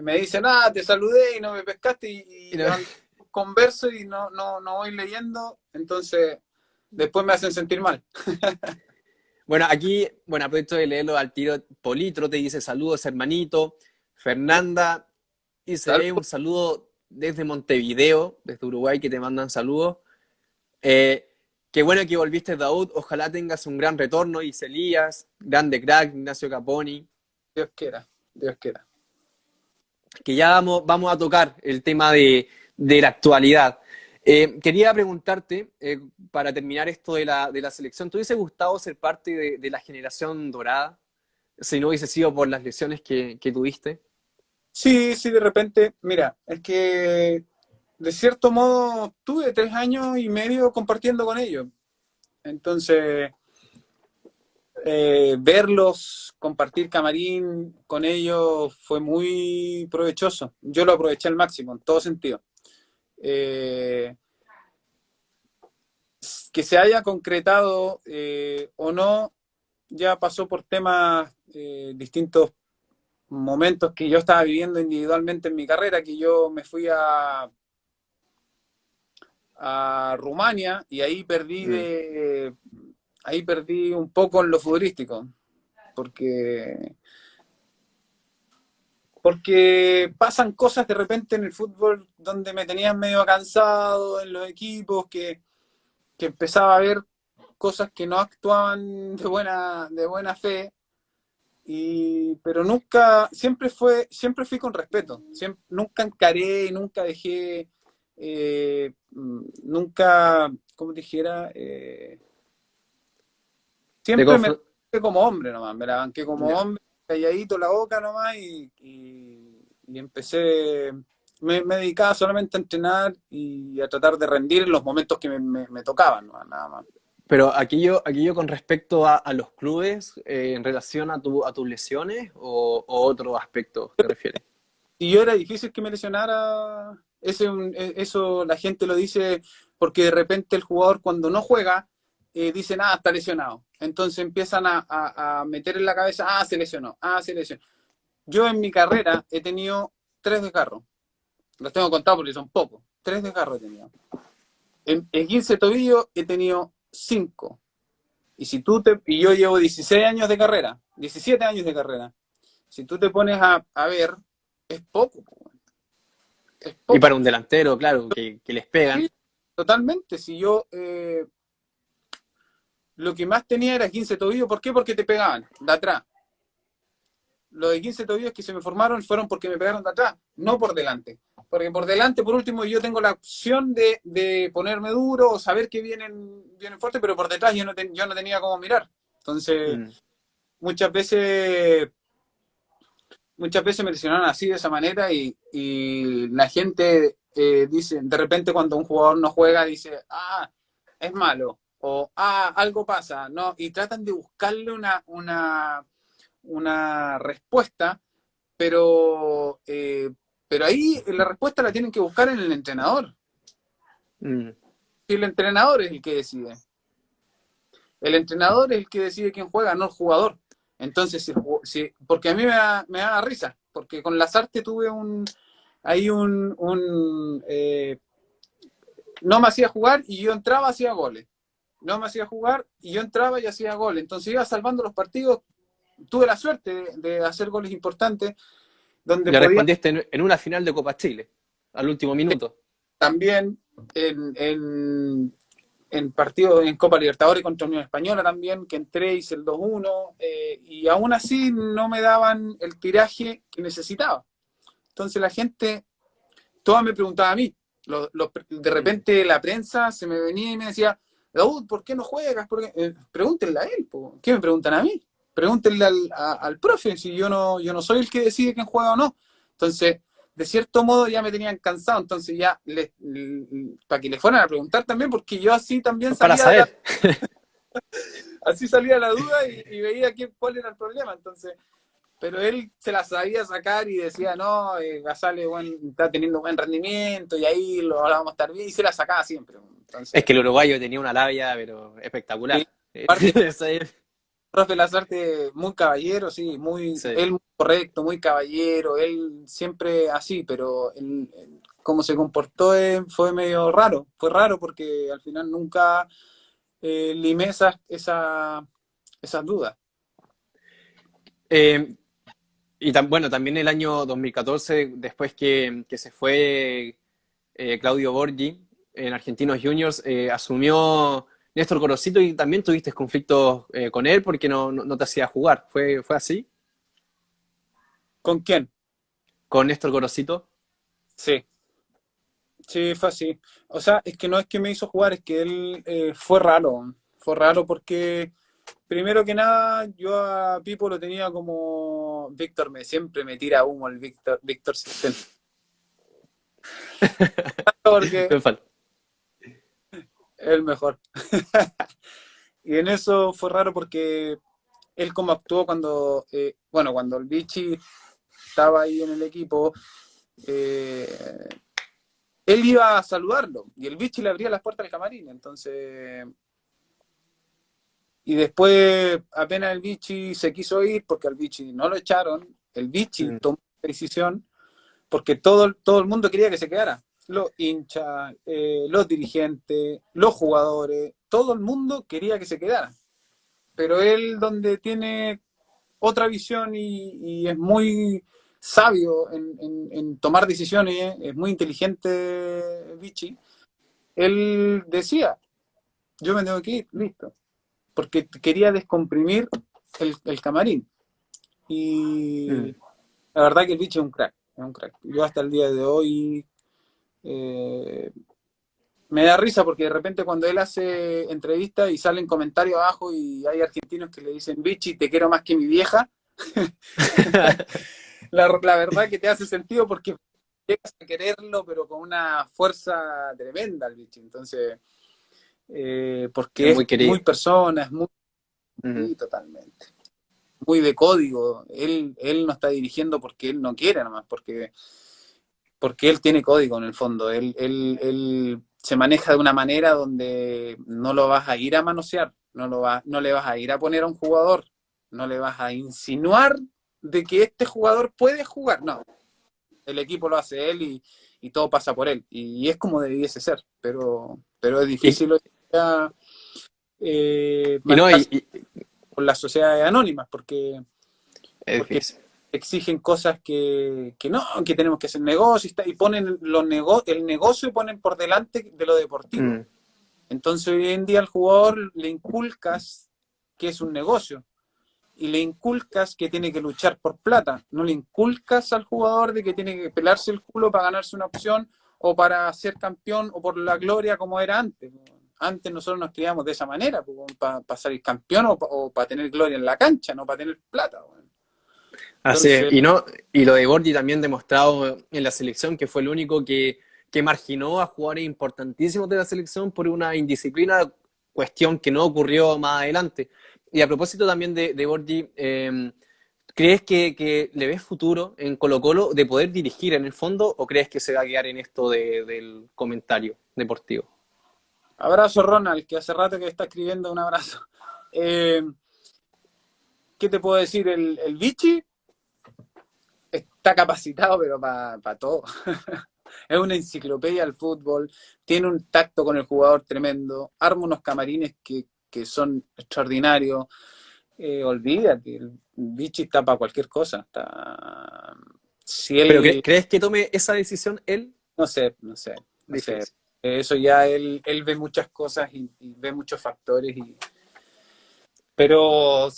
[SPEAKER 2] me dicen, te saludé y no me pescaste
[SPEAKER 1] Y
[SPEAKER 2] y converso y no voy leyendo, entonces después me hacen sentir mal.
[SPEAKER 1] bueno, aquí, bueno, aprovecho de leerlo al tiro. Politro te dice saludos, hermanito. Fernanda dice un
[SPEAKER 2] Salud.
[SPEAKER 1] saludo desde Montevideo, desde Uruguay, que te mandan saludos. Eh, Qué bueno que volviste, Daud. Ojalá tengas un gran retorno. Y Elías, grande crack, Ignacio Caponi.
[SPEAKER 2] Dios quiera, Dios quiera.
[SPEAKER 1] Que ya vamos a tocar el tema de la actualidad. Quería preguntarte, para terminar esto de la selección, ¿te hubiese gustado ser parte de la generación dorada? Si no hubiese sido por las lesiones que tuviste.
[SPEAKER 2] Sí, sí, de repente, mira, es que de cierto modo tuve 3 años y medio compartiendo con ellos. Entonces, verlos, compartir camarín con ellos fue muy provechoso. Yo lo aproveché al máximo, en todo sentido. Eh, que se haya concretado o no, ya pasó por temas distintos momentos que yo estaba viviendo individualmente en mi carrera, que yo me fui a Rumania y
[SPEAKER 1] Mm.
[SPEAKER 2] ahí perdí un poco en lo futbolístico, porque, porque pasan cosas de repente en el fútbol donde me tenían medio cansado en los equipos, que empezaba a ver cosas que no actuaban de buena fe. Pero nunca, siempre fui con respeto, nunca encaré, nunca dejé, nunca, como dijera,
[SPEAKER 1] De
[SPEAKER 2] siempre me la
[SPEAKER 1] conf-
[SPEAKER 2] banqué como hombre nomás, me la banqué como
[SPEAKER 1] ya.
[SPEAKER 2] hombre, calladito la boca nomás y empecé, me dedicaba solamente a entrenar y a tratar de rendir en los momentos que me tocaban, ¿no? Nada más.
[SPEAKER 1] Pero aquí yo con respecto a los clubes, en relación a tus lesiones o otro aspecto, ¿te refieres?
[SPEAKER 2] Y yo era difícil que me lesionara. Eso la gente lo dice porque de repente el jugador cuando no juega dice, está lesionado. Entonces empiezan a meter en la cabeza, se lesionó, se lesionó. Yo en mi carrera he tenido 3 desgarros. Los tengo contados porque son pocos. 3 desgarros he tenido. En 15 tobillos he tenido 5. Y yo llevo 16 años de carrera, 17 años de carrera. Si tú te pones a ver, es poco, es
[SPEAKER 1] Y para
[SPEAKER 2] poco.
[SPEAKER 1] un delantero, claro, que les pegan.
[SPEAKER 2] Sí, totalmente. Si yo lo que más tenía era 15 tobillos, ¿por qué? Porque te pegaban de atrás. Los de 15 tobillos que se me formaron fueron porque me pegaron de atrás, no por delante. Porque por delante, por último, yo tengo la opción de ponerme duro o saber que vienen fuerte, pero por detrás yo no tenía cómo mirar. Entonces,
[SPEAKER 1] Mm.
[SPEAKER 2] muchas veces muchas veces me lesionaron así de esa manera y la gente dice, de repente cuando un jugador no juega dice, es malo o algo pasa, ¿no? Y tratan de buscarle una respuesta, pero, eh, pero ahí la respuesta la tienen que buscar en el entrenador.
[SPEAKER 1] Mm.
[SPEAKER 2] Y el entrenador es el que decide. El entrenador es el que decide quién juega, no el jugador. Entonces, porque a mí me da risa, porque con Lazarte tuve ahí no me hacía jugar y yo entraba, hacía goles. No me hacía jugar y yo entraba y hacía goles. Entonces iba salvando los partidos. Tuve la suerte de hacer goles importantes, donde
[SPEAKER 1] Le
[SPEAKER 2] podía
[SPEAKER 1] respondiste en una final de Copa Chile, al último minuto.
[SPEAKER 2] también en partidos en Copa Libertadores contra Unión Española también, que entré, hice el 2-1, y aún así no me daban el tiraje que necesitaba. Entonces la gente, toda me preguntaba a mí. De
[SPEAKER 1] Mm.
[SPEAKER 2] repente la prensa se me venía y me decía, Daud, ¿por qué no juegas? Pregúntenle a él, po. ¿Qué me preguntan a mí? Pregúntenle al profe, si yo no soy el que decide quién juega o no. Entonces, de cierto modo ya me tenían cansado, entonces ya para que le fueran a preguntar también, porque yo así también
[SPEAKER 1] Para
[SPEAKER 2] salía
[SPEAKER 1] saber.
[SPEAKER 2] así salía la duda y veía cuál era el problema. Entonces, pero él se la sabía sacar y decía, no, Gasale está teniendo buen rendimiento y ahí lo vamos a estar bien, y se la sacaba siempre.
[SPEAKER 1] Es
[SPEAKER 2] Entonces,
[SPEAKER 1] que el uruguayo tenía una labia, pero espectacular.
[SPEAKER 2] sí, aparte,
[SPEAKER 1] Esa
[SPEAKER 2] profe Lazarte, muy caballero, sí,
[SPEAKER 1] sí.
[SPEAKER 2] él muy correcto, muy caballero, él siempre así, pero cómo se comportó fue medio raro, fue raro porque al final nunca limé esas dudas.
[SPEAKER 1] Eh, y bueno, también el año 2014, después que se fue Claudio Borghi en Argentinos Juniors, asumió Néstor Gorosito y también tuviste conflictos con él porque no te hacía jugar. ¿Fue así
[SPEAKER 2] ¿Con quién?
[SPEAKER 1] con Néstor Gorosito?
[SPEAKER 2] Sí, sí, fue así. O sea, es que no es que me hizo jugar, es que él fue raro porque primero que nada, yo a Pipo lo tenía como Víctor, siempre me tira humo el Víctor Sistel. Porque
[SPEAKER 1] Me falta.
[SPEAKER 2] es el mejor. Y en eso fue raro porque él como actuó cuando el Vichy estaba ahí en el equipo, eh, él iba a saludarlo y el Vichy le abría las puertas al camarín. Entonces, y después apenas el Vichy se quiso ir porque al Vichy no lo echaron, el Vichy
[SPEAKER 1] Mm.
[SPEAKER 2] tomó la decisión porque todo el mundo quería que se quedara. Los hinchas, los dirigentes, los jugadores, todo el mundo quería que se quedara. Pero él donde tiene otra visión y es muy sabio en tomar decisiones, es muy inteligente Vichy, él decía, yo me tengo que ir, listo, porque quería descomprimir el camarín.
[SPEAKER 1] Mm.
[SPEAKER 2] Y la verdad que el Vichy es un crack, es un crack. Yo hasta el día de hoy eh, me da risa porque de repente cuando él hace entrevistas y salen comentarios abajo y hay argentinos que le dicen, Vichy, te quiero más que mi vieja, la verdad que te hace sentido porque llegas a quererlo, pero con una fuerza tremenda el Vichy. Entonces,
[SPEAKER 1] Es
[SPEAKER 2] porque es
[SPEAKER 1] muy querido.
[SPEAKER 2] muy persona, es muy
[SPEAKER 1] Ujú.
[SPEAKER 2] sí, totalmente. Muy de código. Él no está dirigiendo porque él no quiere nomás, porque él tiene código en el fondo. Él se maneja de una manera donde no lo vas a ir a manosear, no le vas a ir a poner a un jugador, no le vas a insinuar de que este jugador puede jugar. No, el equipo lo hace él y todo pasa por él. Y es como debiese ser, pero es
[SPEAKER 1] Y,
[SPEAKER 2] difícil hoy en día,
[SPEAKER 1] y no,
[SPEAKER 2] manejarse con las sociedades anónimas
[SPEAKER 1] es
[SPEAKER 2] porque
[SPEAKER 1] difícil.
[SPEAKER 2] exigen cosas que no, que tenemos que hacer negocio y ponen el negocio ponen por delante de lo deportivo.
[SPEAKER 1] Mm.
[SPEAKER 2] Entonces hoy en día al jugador le inculcas que es un negocio y le inculcas que tiene que luchar por plata. No le inculcas al jugador de que tiene que pelarse el culo para ganarse una opción o para ser campeón o por la gloria como era antes. Antes nosotros nos criamos de esa manera, para salir campeón o para tener gloria en la cancha, no para tener plata.
[SPEAKER 1] Así es.
[SPEAKER 2] Entonces,
[SPEAKER 1] Y lo de Borgi también demostrado en la selección, que fue el único que marginó a jugadores importantísimos de la selección por una indisciplina, cuestión que no ocurrió más adelante. Y a propósito también de Borgi, ¿crees que le ves futuro en Colo-Colo de poder dirigir en el fondo o crees que se va a quedar en esto del comentario deportivo?
[SPEAKER 2] abrazo Ronald, que hace rato que está escribiendo un abrazo. Eh, ¿Qué te puedo decir? El Vichy está capacitado, pero para todo. Es una enciclopedia del fútbol, tiene un tacto con el jugador tremendo, arma unos camarines que son extraordinarios. Olvídate, el Vichy está para cualquier cosa. Si
[SPEAKER 1] ¿Pero
[SPEAKER 2] él,
[SPEAKER 1] crees que tome esa decisión él?
[SPEAKER 2] no sé.
[SPEAKER 1] Difícil.
[SPEAKER 2] Eso ya él ve muchas cosas y ve muchos factores pero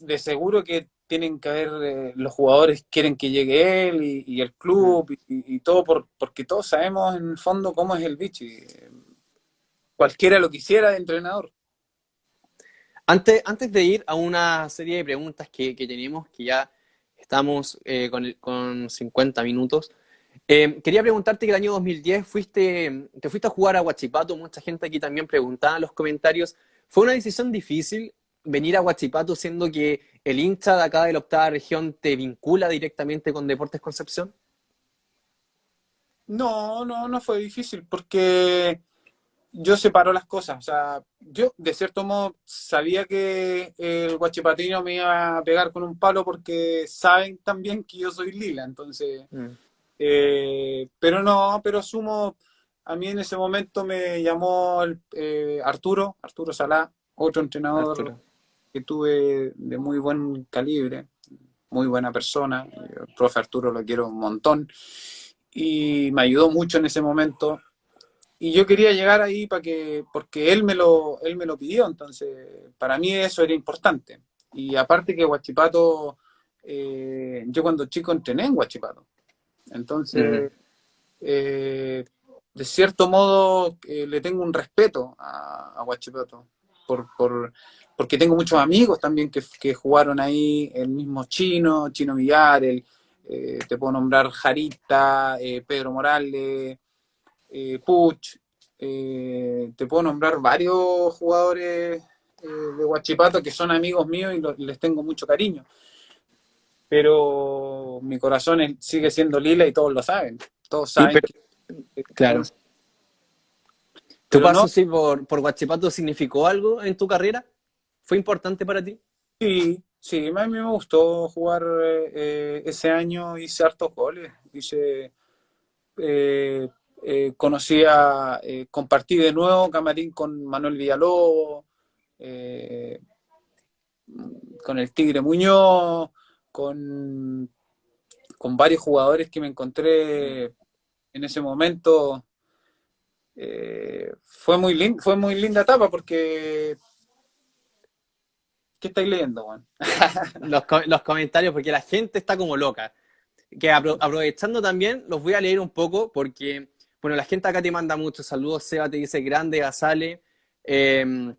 [SPEAKER 2] de seguro que tienen que haber, los jugadores quieren que llegue él y el
[SPEAKER 1] Mm.
[SPEAKER 2] club y todo, porque todos sabemos en el fondo cómo es el Vichy. Cualquiera lo quisiera de entrenador.
[SPEAKER 1] Antes de ir a una serie de preguntas que tenemos, que ya estamos con 50 minutos, quería preguntarte que el año 2010 te fuiste a jugar a Huachipato, mucha gente aquí también preguntaba en los comentarios, ¿Fue una decisión difícil venir a Huachipato siendo que el hincha de acá de la octava región te vincula directamente con Deportes Concepción?
[SPEAKER 2] No, no, no fue difícil porque yo separo las cosas. O sea, yo de cierto modo sabía que el guachipateño me iba a pegar con un palo porque saben también que yo soy lila. Entonces,
[SPEAKER 1] Mm,
[SPEAKER 2] pero no, pero asumo, a mí en ese momento me llamó Arturo Salá, otro entrenador
[SPEAKER 1] Arturo.
[SPEAKER 2] que tuve de muy buen calibre, muy buena persona. El profe Arturo lo quiero un montón y me ayudó mucho en ese momento. Y yo quería llegar ahí porque él me lo pidió, entonces para mí eso era importante. Y aparte que Huachipato, yo cuando chico entrené en Huachipato,
[SPEAKER 1] Mm,
[SPEAKER 2] entonces de cierto modo le tengo un respeto a Huachipato, porque tengo muchos amigos también que jugaron ahí, el mismo Chino Villar, te puedo nombrar Jarita, Pedro Morales, Puch, te puedo nombrar varios jugadores de Huachipato que son amigos míos y les tengo mucho cariño, pero mi corazón sigue siendo lila y todos lo saben, todos
[SPEAKER 1] sí,
[SPEAKER 2] saben
[SPEAKER 1] pero,
[SPEAKER 2] que...
[SPEAKER 1] claro. ¿Tu
[SPEAKER 2] Pero no,
[SPEAKER 1] paso sí por Huachipato significó algo en tu carrera? ¿Fue importante para ti?
[SPEAKER 2] sí, sí, a mí me gustó jugar ese año, hice hartos goles, eh, compartí de nuevo camarín con Manuel Villalobos, eh, con el Tigre Muñoz, con, con varios jugadores que me encontré en ese momento. Fue muy linda etapa porque... ¿Qué estáis leyendo, Juan?
[SPEAKER 1] Los comentarios, porque la gente está como loca. Que aprovechando también, los voy a leer un poco porque, bueno, la gente acá te manda muchos saludos. Seba te dice grande, Gazale. Eh,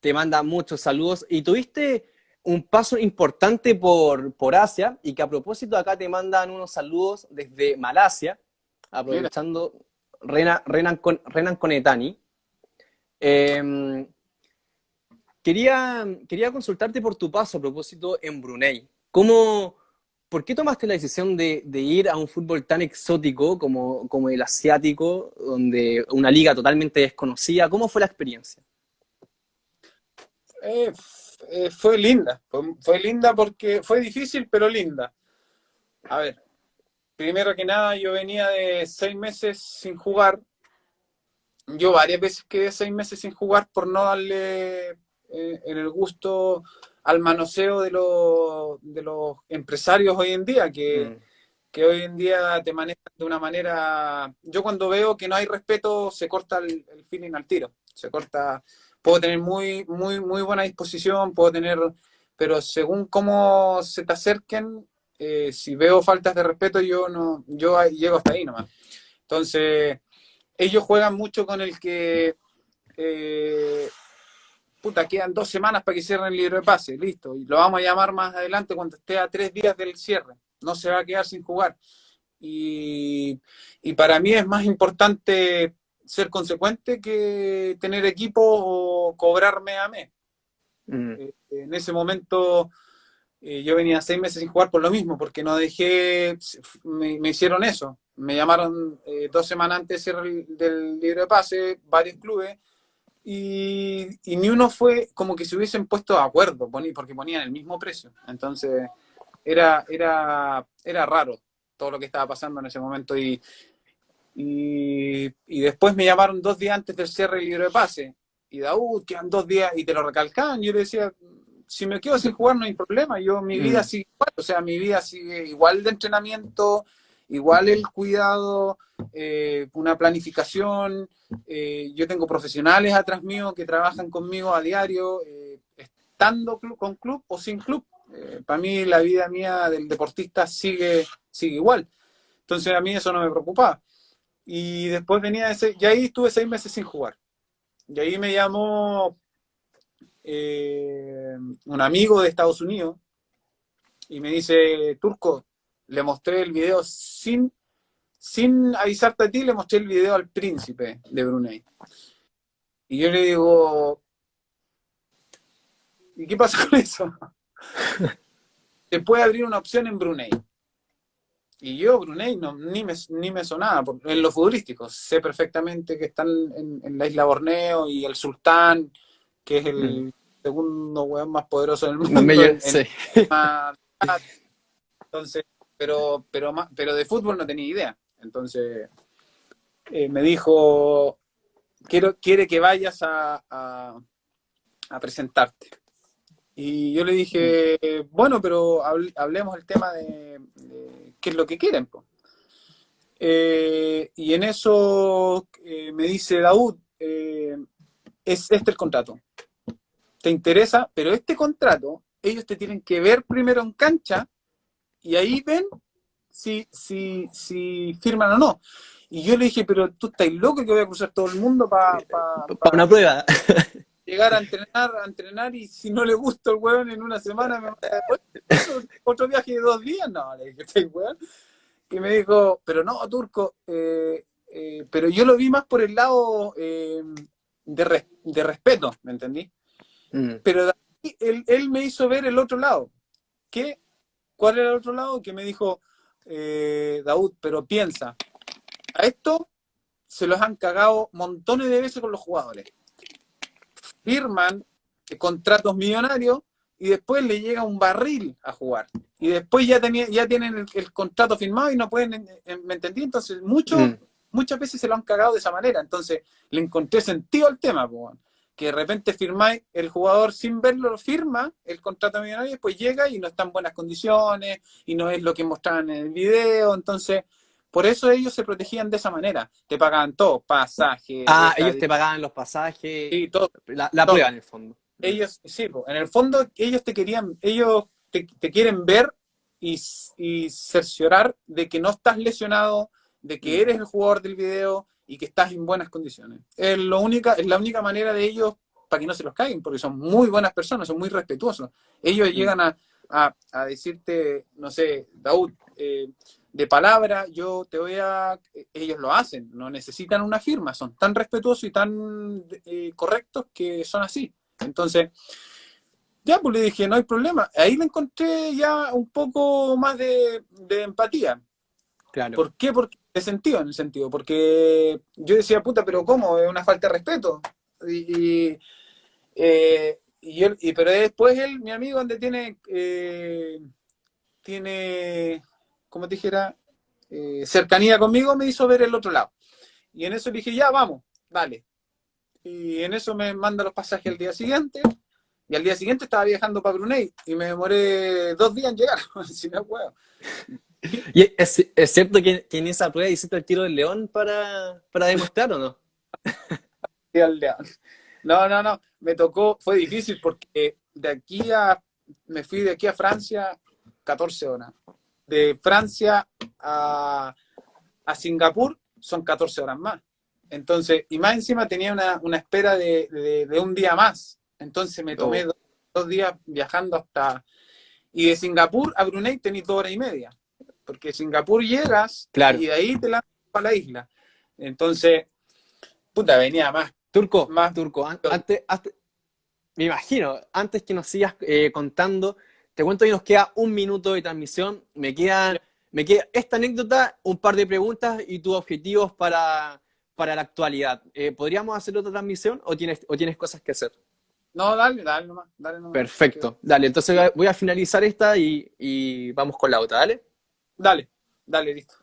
[SPEAKER 1] te manda muchos saludos. Y tuviste un paso importante por Asia y que a propósito acá te mandan unos saludos desde Malasia,
[SPEAKER 2] Mira,
[SPEAKER 1] aprovechando Renan Conetani. Eh, quería consultarte por tu paso a propósito en Brunei. ¿Por qué tomaste la decisión de ir a un fútbol tan exótico como el asiático, donde una liga totalmente desconocida? ¿Cómo fue la experiencia?
[SPEAKER 2] fue linda, fue linda porque fue difícil, pero linda. A ver, primero que nada, yo venía de 6 meses sin jugar. Yo varias veces quedé 6 meses sin jugar por no darle en el gusto al manoseo de los empresarios hoy en día,
[SPEAKER 1] Mm,
[SPEAKER 2] que hoy en día te manejan de una manera... Yo cuando veo que no hay respeto, se corta el feeling al tiro. Se corta... Puedo tener muy buena disposición, puedo tener... Pero según cómo se te acerquen, si veo faltas de respeto, yo no, yo llego hasta ahí nomás. Entonces, ellos juegan mucho con el que eh, puta, quedan 2 semanas para que cierren el libro de pase, listo, y lo vamos a llamar más adelante cuando esté a 3 días del cierre, no se va a quedar sin jugar. Y para mí es más importante ser consecuente que tener equipo o cobrarme a mes.
[SPEAKER 1] mm,
[SPEAKER 2] En ese momento yo venía 6 meses sin jugar por lo mismo, porque no dejé, me hicieron eso. Me llamaron 2 semanas antes del libro de pase, varios clubes, y ni uno fue como que se hubiesen puesto de acuerdo, porque ponían el mismo precio. Entonces era raro todo lo que estaba pasando en ese momento. Y después me llamaron 2 días antes del cierre del libro de pase. Y Daud, quedan 2 días, y te lo recalcaban. Yo le decía, si me quedo sin jugar no hay problema, mi vida
[SPEAKER 1] mm,
[SPEAKER 2] sigue igual, o sea, mi vida sigue igual de entrenamiento, igual el cuidado, una planificación. Yo tengo profesionales atrás mío que trabajan conmigo a diario, estando con club o sin club. Para mí la vida mía del deportista sigue igual. Entonces a mí eso no me preocupaba. Y después y ahí estuve 6 meses sin jugar. Y ahí me llamó un amigo de Estados Unidos y me dice, Turco, le mostré el video sin avisarte a ti, le mostré el video al príncipe de Brunei. Y yo le digo, ¿Y qué pasa con eso? Te puede abrir una opción en Brunei. Y yo, Brunei, no, ni me sonaba. En lo futbolístico, sé perfectamente que están en la isla Borneo y el Sultán, que es
[SPEAKER 1] Mm.
[SPEAKER 2] el segundo weón más poderoso del mundo
[SPEAKER 1] Medio, sí.
[SPEAKER 2] entonces, pero de fútbol no tenía idea. Entonces, me dijo, quiere que vayas a presentarte. Y yo le
[SPEAKER 1] Mm.
[SPEAKER 2] dije, bueno, pero hablemos el tema de qué es lo que quieren, po. Y en eso me dice Daud, es este el contrato. ¿Te interesa? Pero este contrato, ellos te tienen que ver primero en cancha y ahí ven si firman o no. Y yo le dije, pero tú estás loco que voy a cruzar todo el mundo
[SPEAKER 1] Para una prueba.
[SPEAKER 2] llegar a entrenar y si no le gusta el hueón en una semana me manda de vuelta. Otro viaje de 2 días, no, le dije, ¿estás hueón? Y me dijo, pero no, Turco, pero yo lo vi más por el lado de respeto, ¿me entendí?
[SPEAKER 1] Mm.
[SPEAKER 2] Pero de ahí él me hizo ver el otro lado. ¿Cuál era el otro lado? Que me dijo, Daud, pero piensa, a esto se los han cagado montones de veces con los jugadores. Firman contratos millonarios y después le llega un barril a jugar. Y después ya tienen el contrato firmado y no pueden, ¿me entendí? Entonces, muchas veces se lo han cagado de esa manera. Entonces, le encontré sentido al tema, pues, que de repente firmáis, el jugador sin verlo firma el contrato millonario y después llega y no está en buenas condiciones y no es lo que mostraban en el video. Entonces, por eso ellos se protegían de esa manera. Te pagaban todo, pasaje,
[SPEAKER 1] Ellos te pagaban los pasajes,
[SPEAKER 2] y todo,
[SPEAKER 1] la prueba
[SPEAKER 2] todo.
[SPEAKER 1] en el fondo.
[SPEAKER 2] Ellos, sí, po, en el fondo ellos te quieren ver y cerciorar de que no estás lesionado, de que eres el jugador del video y que estás en buenas condiciones. Es la única manera de ellos para que no se los caigan, porque son muy buenas personas, son muy respetuosos. Ellos llegan a decirte, no sé, Daud, de palabra, ellos lo hacen, no necesitan una firma, son tan respetuosos y tan correctos que son así. Entonces, ya pues le dije, no hay problema. Ahí le encontré ya un poco más de empatía.
[SPEAKER 1] Claro.
[SPEAKER 2] ¿Por qué? Porque en el sentido, porque yo decía, puta, pero ¿cómo? Es una falta de respeto. Pero después mi amigo, donde tiene, como te dijera, cercanía conmigo, me hizo ver el otro lado. Y en eso le dije, ya, vamos, dale. Y en eso me manda los pasajes al día siguiente. Y al día siguiente estaba viajando para Brunei y me demoré 2 días en llegar, si no puedo.
[SPEAKER 1] ¿Y es cierto que en esa prueba hiciste el tiro del león para demostrar o no?
[SPEAKER 2] No, me tocó, fue difícil porque me fui de aquí a Francia 14 horas. De Francia a Singapur son 14 horas más. Entonces, y más encima tenía una espera de un día más. Entonces me tomé 2 días viajando Y de Singapur a Brunei tenés 2 horas y media. Porque Singapur llegas
[SPEAKER 1] Claro.
[SPEAKER 2] y de ahí te lanzas para la isla. Entonces, puta, venía más.
[SPEAKER 1] Turco, antes, me imagino, antes que nos sigas contando, te cuento que nos queda 1 minuto de transmisión. Me queda esta anécdota, un par de preguntas y tus objetivos para la actualidad. ¿Podríamos hacer otra transmisión o tienes cosas que hacer?
[SPEAKER 2] No, dale nomás.
[SPEAKER 1] Perfecto, dale. Entonces voy a finalizar esta y vamos con la otra, ¿dale?
[SPEAKER 2] Dale, listo.